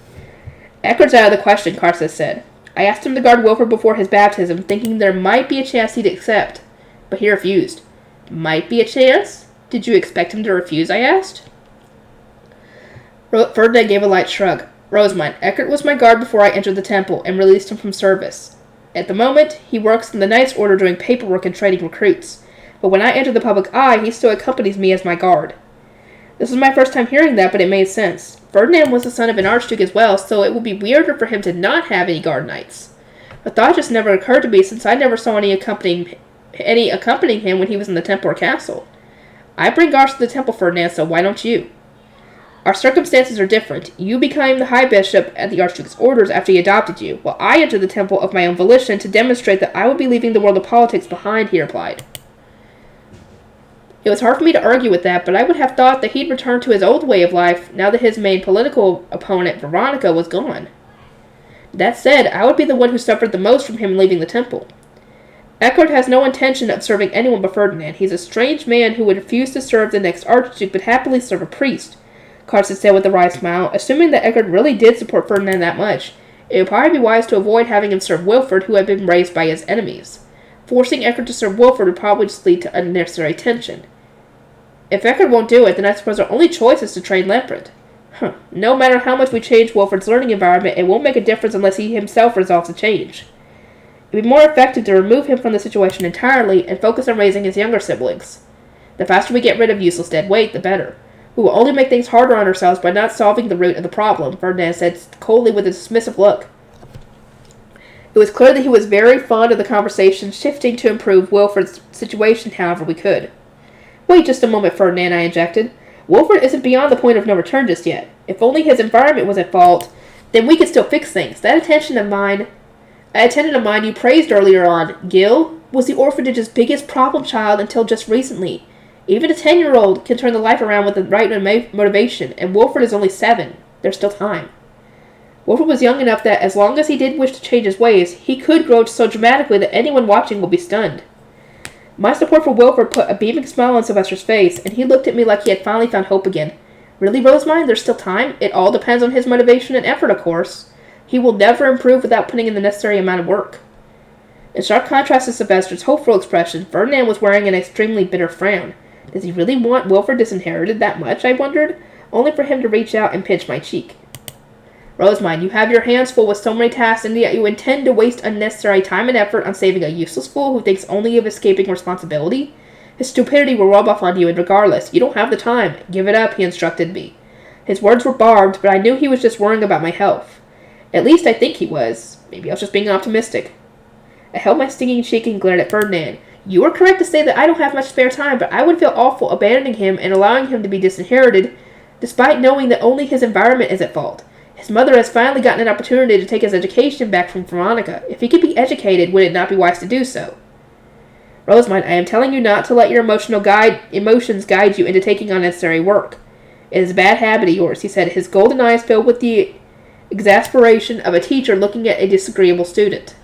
Eckert's out of the question, Karsus said. I asked him to guard Wilford before his baptism, thinking there might be a chance he'd accept, but he refused. Might be a chance? Did you expect him to refuse, I asked. Ferdinand gave a light shrug. Rosamund, Eckert was my guard before I entered the temple and released him from service. At the moment, he works in the Knight's Order doing paperwork and training recruits, but when I enter the public eye, he still accompanies me as my guard. This was my first time hearing that, but it made sense. Ferdinand was the son of an Archduke as well, so it would be weirder for him to not have any guard knights. The thought just never occurred to me since I never saw any accompanying him when he was in the temple or castle. I bring guards to the temple, Ferdinand, so why don't you? Our circumstances are different. You became the High Bishop at the Archduke's orders after he adopted you, while I entered the temple of my own volition to demonstrate that I would be leaving the world of politics behind, he replied. It was hard for me to argue with that, but I would have thought that he'd return to his old way of life now that his main political opponent, Veronica, was gone. That said, I would be the one who suffered the most from him leaving the temple. Eckert has no intention of serving anyone but Ferdinand. He's a strange man who would refuse to serve the next Archduke but happily serve a priest, Karsten said with a wry smile. Assuming that Eckert really did support Ferdinand that much, it would probably be wise to avoid having him serve Wilford, who had been raised by his enemies. Forcing Eckert to serve Wilford would probably just lead to unnecessary tension. If Eckert won't do it, then I suppose our only choice is to train Lampert. No matter how much we change Wilford's learning environment, it won't make a difference unless he himself resolves to change. It would be more effective to remove him from the situation entirely and focus on raising his younger siblings. The faster we get rid of useless dead weight, the better. We will only make things harder on ourselves by not solving the root of the problem, Ferdinand said coldly with a dismissive look. It was clear that he was very fond of the conversation, shifting to improve Wilford's situation however we could. Wait just a moment, Ferdinand, I injected. Wilford isn't beyond the point of no return just yet. If only his environment was at fault, then we could still fix things. That attendant of mine you praised earlier on, Gil, was the orphanage's biggest problem child until just recently. Even a 10-year-old can turn the life around with the right motivation, and Wilford is only 7. There's still time. Wilford was young enough that, as long as he did wish to change his ways, he could grow so dramatically that anyone watching would be stunned. My support for Wilford put a beaming smile on Sylvester's face, and he looked at me like he had finally found hope again. Really, Rosamund? There's still time? It all depends on his motivation and effort, of course. He will never improve without putting in the necessary amount of work. In sharp contrast to Sylvester's hopeful expression, Ferdinand was wearing an extremely bitter frown. Does he really want Wilford disinherited that much, I wondered, only for him to reach out and pinch my cheek. Rosemine, you have your hands full with so many tasks, and yet you intend to waste unnecessary time and effort on saving a useless fool who thinks only of escaping responsibility? His stupidity will rub off on you, and regardless, you don't have the time. Give it up, he instructed me. His words were barbed, but I knew he was just worrying about my health. At least I think he was. Maybe I was just being optimistic. I held my stinging cheek and glared at Ferdinand. You are correct to say that I don't have much spare time, but I would feel awful abandoning him and allowing him to be disinherited, despite knowing that only his environment is at fault. His mother has finally gotten an opportunity to take his education back from Veronica. If he could be educated, would it not be wise to do so? Rosemine, I am telling you not to let your emotions guide you into taking unnecessary work. It is a bad habit of yours, he said, his golden eyes filled with the exasperation of a teacher looking at a disagreeable student.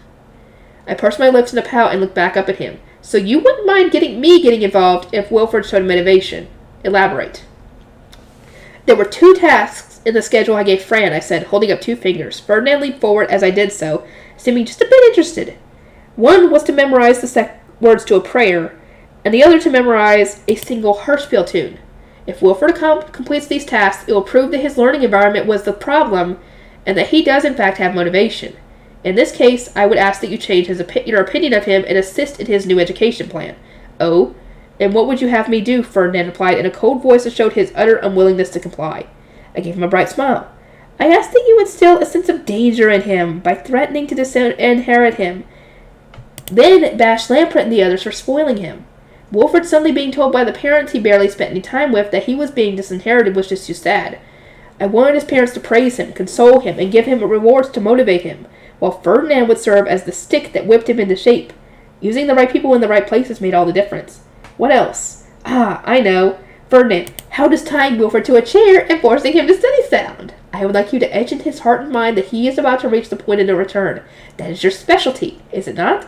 I pursed my lips in a pout and looked back up at him. So you wouldn't mind getting involved if Wilfred showed motivation. Elaborate. There were 2 tasks in the schedule I gave Fran, I said, holding up 2 fingers. Ferdinand leaned forward as I did so, seeming just a bit interested. One was to memorize the words to a prayer, and the other to memorize a single Hirschfeld tune. If Wilfred completes these tasks, it will prove that his learning environment was the problem, and that he does in fact have motivation. In this case, I would ask that you change your opinion of him and assist in his new education plan. Oh, and what would you have me do? Ferdinand replied in a cold voice that showed his utter unwillingness to comply. I gave him a bright smile. I asked that you instill a sense of danger in him by threatening to disinherit him, then bash Lampret and the others for spoiling him. Wilfred suddenly being told by the parents he barely spent any time with that he was being disinherited was just too sad. I wanted his parents to praise him, console him, and give him rewards to motivate him, while Ferdinand would serve as the stick that whipped him into shape. Using the right people in the right places made all the difference. What else? I know. Ferdinand, how does tying Wilfred to a chair and forcing him to study sound? I would like you to etch in his heart and mind that he is about to reach the point of no return. That is your specialty, is it not?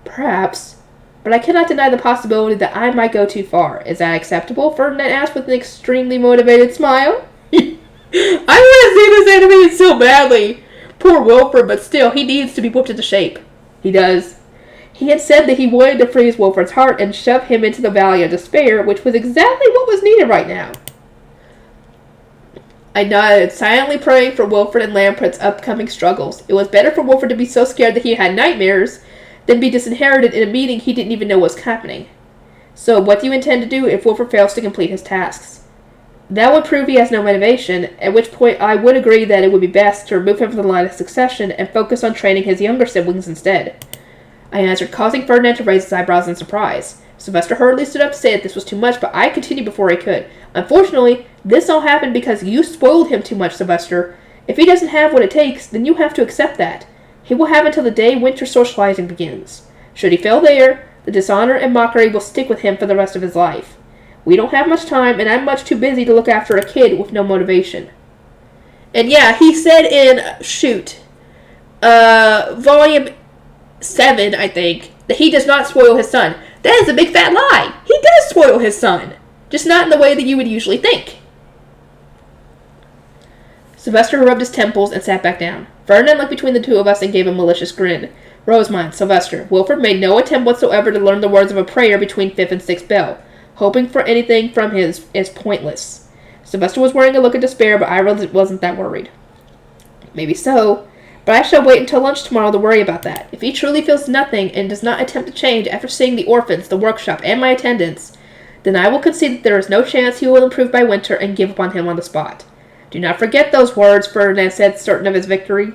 Perhaps. But I cannot deny the possibility that I might go too far. Is that acceptable? Ferdinand asked with an extremely motivated smile. I want to see this animated so badly. Poor Wilfred, but still, he needs to be whipped into shape. He does. He had said that he wanted to freeze Wilfred's heart and shove him into the valley of despair, which was exactly what was needed right now. I nodded, silently praying for Wilfred and Lampret's upcoming struggles. It was better for Wilfred to be so scared that he had nightmares than be disinherited in a meeting he didn't even know was happening. So, what do you intend to do if Wilfred fails to complete his tasks? That would prove he has no motivation, at which point I would agree that it would be best to remove him from the line of succession and focus on training his younger siblings instead. I answered, causing Ferdinand to raise his eyebrows in surprise. Sylvester hurriedly stood up to say that this was too much, but I continued before I could. Unfortunately, this all happened because you spoiled him too much, Sylvester. If he doesn't have what it takes, then you have to accept that. He will have until the day winter socializing begins. Should he fail there, the dishonor and mockery will stick with him for the rest of his life. We don't have much time, and I'm much too busy to look after a kid with no motivation. And yeah, he said in, volume 7, I think, that he does not spoil his son. That is a big fat lie. He does spoil his son. Just not in the way that you would usually think. Sylvester rubbed his temples and sat back down. Ferdinand looked between the two of us and gave a malicious grin. Rosemine, Sylvester, Wilfred made no attempt whatsoever to learn the words of a prayer between 5th and 6th bell. Hoping for anything from him is pointless. Sylvester was wearing a look of despair, but I wasn't that worried. Maybe so, but I shall wait until lunch tomorrow to worry about that. If he truly feels nothing and does not attempt to change after seeing the orphans, the workshop, and my attendance, then I will concede that there is no chance he will improve by winter and give up on him on the spot. Do not forget those words, Ferdinand said, certain of his victory.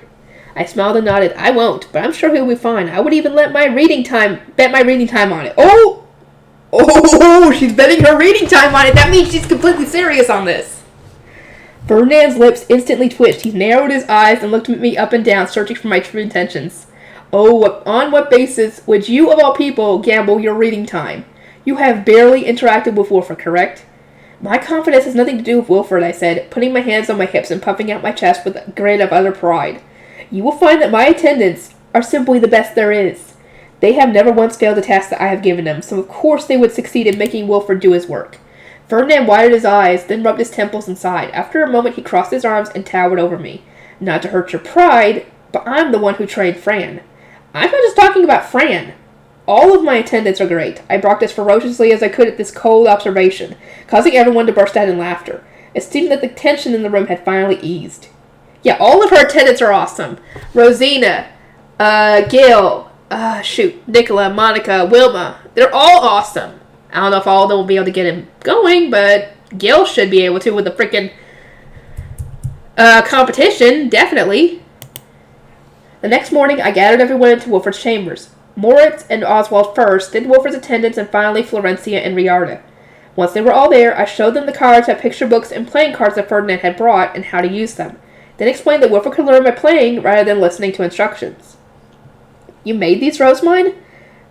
I smiled and nodded. I won't, but I'm sure he'll be fine. I would even bet my reading time on it. Oh, she's betting her reading time on it. That means she's completely serious on this. Ferdinand's lips instantly twitched. He narrowed his eyes and looked at me up and down, searching for my true intentions. Oh, on what basis would you, of all people, gamble your reading time? You have barely interacted with Wilfred, correct? My confidence has nothing to do with Wilfred, I said, putting my hands on my hips and puffing out my chest with a grin of utter pride. You will find that my attendants are simply the best there is. They have never once failed a task that I have given them, so of course they would succeed in making Wilfred do his work. Ferdinand widened his eyes, then rubbed his temples and sighed. After a moment he crossed his arms and towered over me. Not to hurt your pride, but I'm the one who trained Fran. I'm not just talking about Fran. All of my attendants are great. I barked as ferociously as I could at this cold observation, causing everyone to burst out in laughter. It seemed that the tension in the room had finally eased. Yeah, all of her attendants are awesome. Rosina, Gail, Nicola, Monica, Wilma. They're all awesome. I don't know if all of them will be able to get him going, but Gail should be able to with the freaking competition, definitely. The next morning, I gathered everyone into Wilfred's chambers. Moritz and Oswald first, then Wilfred's attendants, and finally Florencia and Riarda. Once they were all there, I showed them the cards, picture books, and playing cards that Ferdinand had brought, and how to use them. Then explained that Wilfred could learn by playing rather than listening to instructions. You made these, Rosemine?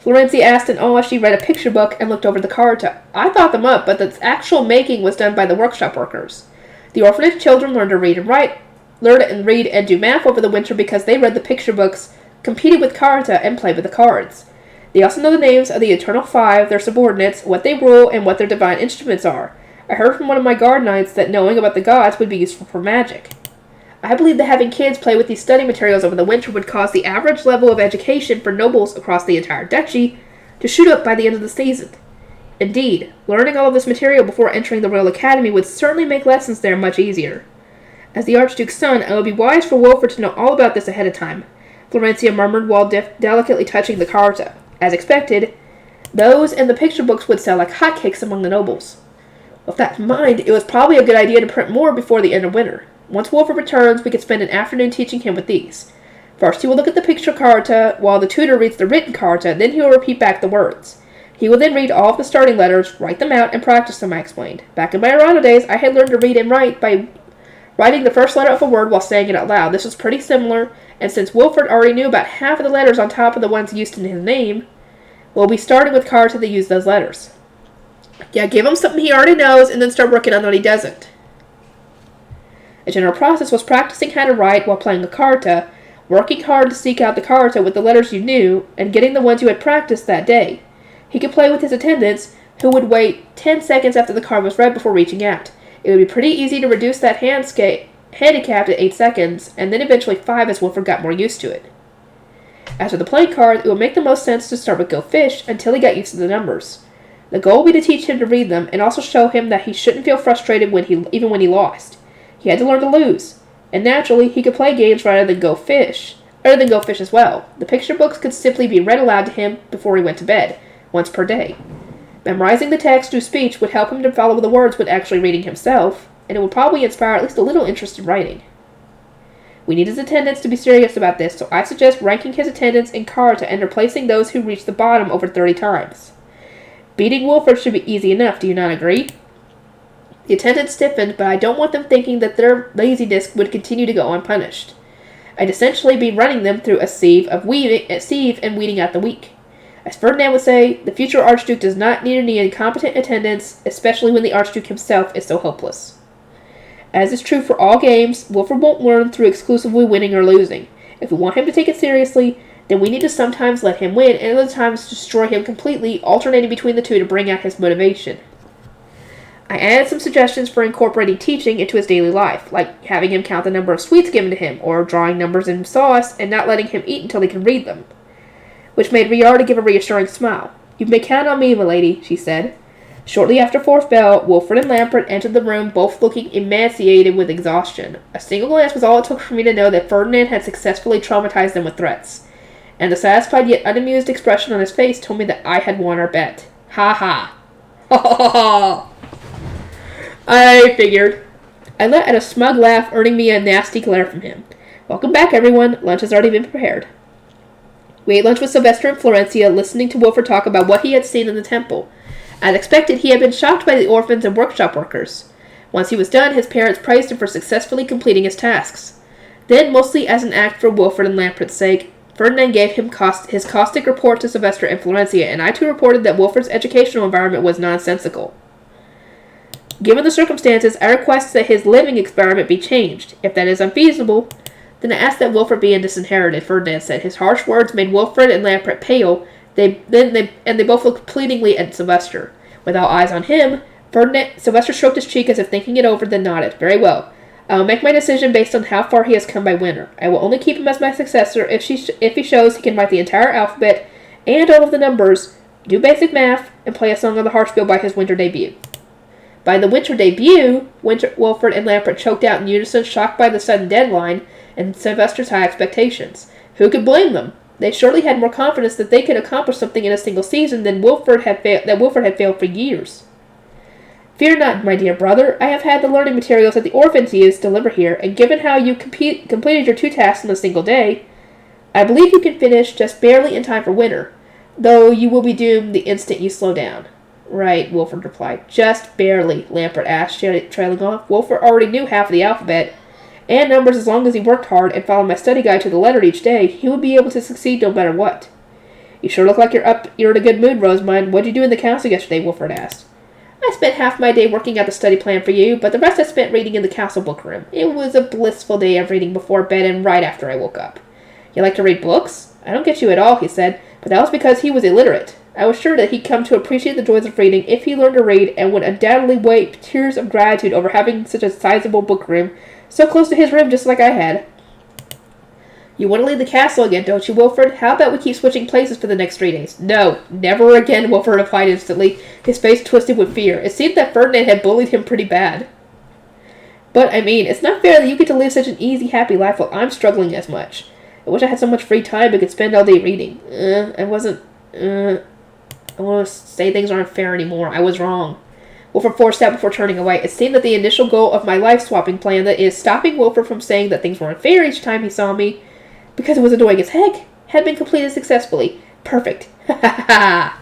Florencia asked in awe as she read a picture book and looked over the cards. I thought them up, but the actual making was done by the workshop workers. The orphanage children learned to read and do math over the winter because they read the picture books, competed with Carta, and played with the cards. They also know the names of the Eternal Five, their subordinates, what they rule, and what their divine instruments are. I heard from one of my guard knights that knowing about the gods would be useful for magic. I believe that having kids play with these study materials over the winter would cause the average level of education for nobles across the entire duchy to shoot up by the end of the season. Indeed, learning all of this material before entering the Royal Academy would certainly make lessons there much easier. As the Archduke's son, it would be wise for Wilfred to know all about this ahead of time, Florencia murmured while delicately touching the carta. As expected, those and the picture books would sell like hotcakes among the nobles. With that in mind, it was probably a good idea to print more before the end of winter. Once Wilfred returns, we could spend an afternoon teaching him with these. First, he will look at the picture carta while the tutor reads the written carta, then he will repeat back the words. He will then read all of the starting letters, write them out, and practice them, I explained. Back in my Arano days, I had learned to read and write by writing the first letter of a word while saying it out loud. This was pretty similar, and since Wilfred already knew about half of the letters on top of the ones used in his name, we'll be starting with carta that use those letters. Yeah, give him something he already knows, and then start working on what he doesn't. A general process was practicing how to write while playing a carta, working hard to seek out the carta with the letters you knew, and getting the ones you had practiced that day. He could play with his attendants, who would wait 10 seconds after the card was read before reaching out. It would be pretty easy to reduce that handicap to 8 seconds, and then eventually 5 as Wilfred got more used to it. As for the playing card, it would make the most sense to start with Go Fish until he got used to the numbers. The goal would be to teach him to read them, and also show him that he shouldn't feel frustrated even when he lost. He had to learn to lose, and naturally, he could play games rather than go fish as well. The picture books could simply be read aloud to him before he went to bed, once per day. Memorizing the text through speech would help him to follow the words when actually reading himself, and it would probably inspire at least a little interest in writing. We need his attendants to be serious about this, so I suggest ranking his attendants in carta and replacing those who reach the bottom over 30 times. Beating Wilfred should be easy enough, do you not agree? The attendants stiffened, but I don't want them thinking that their laziness would continue to go unpunished. I'd essentially be running them through a sieve and weeding out the weak. As Ferdinand would say, the future Archduke does not need any incompetent attendants, especially when the Archduke himself is so hopeless. As is true for all games, Wilfred won't learn through exclusively winning or losing. If we want him to take it seriously, then we need to sometimes let him win and other times destroy him completely, alternating between the two to bring out his motivation. I added some suggestions for incorporating teaching into his daily life, like having him count the number of sweets given to him, or drawing numbers in sauce and not letting him eat until he can read them, which made Riarda give a reassuring smile. "You may count on me, milady," she said. Shortly after fourth bell, Wilfred and Lampert entered the room, both looking emaciated with exhaustion. A single glance was all it took for me to know that Ferdinand had successfully traumatized them with threats, and the satisfied yet unamused expression on his face told me that I had won our bet. Ha ha. Ha ha ha. I figured. I let out a smug laugh, earning me a nasty glare from him. "Welcome back, everyone. Lunch has already been prepared." We ate lunch with Sylvester and Florencia, listening to Wilfred talk about what he had seen in the temple. As expected, he had been shocked by the orphans and workshop workers. Once he was done, his parents praised him for successfully completing his tasks. Then, mostly as an act for Wilfred and Lampert's sake, Ferdinand gave him his caustic report to Sylvester and Florencia, and I too reported that Wilfred's educational environment was nonsensical. Given the circumstances, I request that his living experiment be changed. If that is unfeasible, then I ask that Wilfred be disinherited, Ferdinand said. His harsh words made Wilfred and Lampert pale, they both looked pleadingly at Sylvester. With all eyes on him, Sylvester stroked his cheek as if thinking it over, then nodded. "Very well. I will make my decision based on how far he has come by winter. I will only keep him as my successor if he shows he can write the entire alphabet and all of the numbers, do basic math, and play a song on the harpsichord by his winter debut." By the winter debut, Wilford and Lambert choked out in unison, shocked by the sudden deadline and Sylvester's high expectations. Who could blame them? They surely had more confidence that they could accomplish something in a single season than Wilford had failed for years. Fear not, my dear brother. I have had the learning materials that the orphans used deliver here, and given how you completed your 2 tasks in a single day, I believe you can finish just barely in time for winter, though you will be doomed the instant you slow down. Right, Wilford replied. Just barely, Lambert asked, trailing off. Wilford already knew half of the alphabet, and numbers. As long as he worked hard and followed my study guide to the letter each day, he would be able to succeed no matter what. You sure look like you're in a good mood, Rosamund. What'd you do in the council yesterday? Wilford asked. I spent half my day working out the study plan for you, but the rest I spent reading in the castle bookroom. It was a blissful day of reading before bed and right after I woke up. You like to read books? I don't get you at all, he said, but that was because he was illiterate. I was sure that he'd come to appreciate the joys of reading if he learned to read, and would undoubtedly weep tears of gratitude over having such a sizable bookroom so close to his room just like I had. You want to leave the castle again, don't you, Wilford? How about we keep switching places for the next 3 days? No, never again, Wilford replied instantly, his face twisted with fear. It seemed that Ferdinand had bullied him pretty bad. But, I mean, it's not fair that you get to live such an easy, happy life while I'm struggling as much. I wish I had so much free time I could spend all day reading. I want to say things aren't fair anymore. I was wrong. Wilford forced out before turning away. It seemed that the initial goal of my life-swapping plan, that is, stopping Wilford from saying that things were unfair each time he saw me, because it was annoying as heck, had been completed successfully. Perfect. Ha ha ha.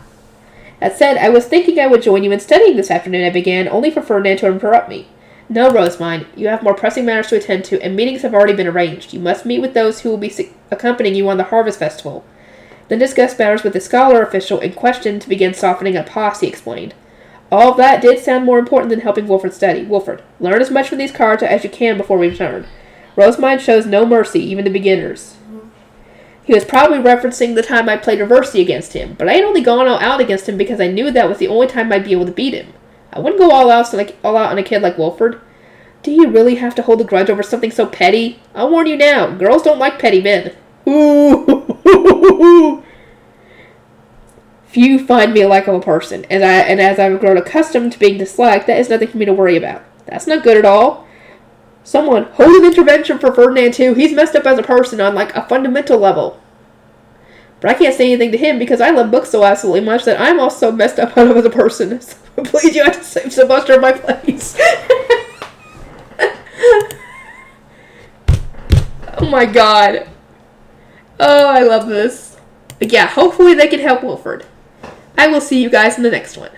That said, I was thinking I would join you in studying this afternoon, I began, only for Ferdinand to interrupt me. No, Rosamund, you have more pressing matters to attend to, and meetings have already been arranged. You must meet with those who will be accompanying you on the Harvest Festival. Then discuss matters with the scholar official in question to begin softening up past, he explained. All of that did sound more important than helping Wilford study. Wilford, learn as much from these cards as you can before we return. Rosamund shows no mercy, even to beginners. He was probably referencing the time I played Reversi against him, but I had only gone all out against him because I knew that was the only time I'd be able to beat him. I wouldn't go all out on a kid like Wilford. Do you really have to hold a grudge over something so petty? I'll warn you now, girls don't like petty men. Ooh. Few find me a likable person, and as I've grown accustomed to being disliked, that is nothing for me to worry about. That's not good at all. Someone, hold an intervention for Ferdinand too. He's messed up as a person on, like, a fundamental level. But I can't say anything to him because I love books so absolutely much that I'm also messed up as a person. So please, you have to save Sylvester in my place. Oh my god. Oh, I love this. But yeah, hopefully they can help Wilford. I will see you guys in the next one.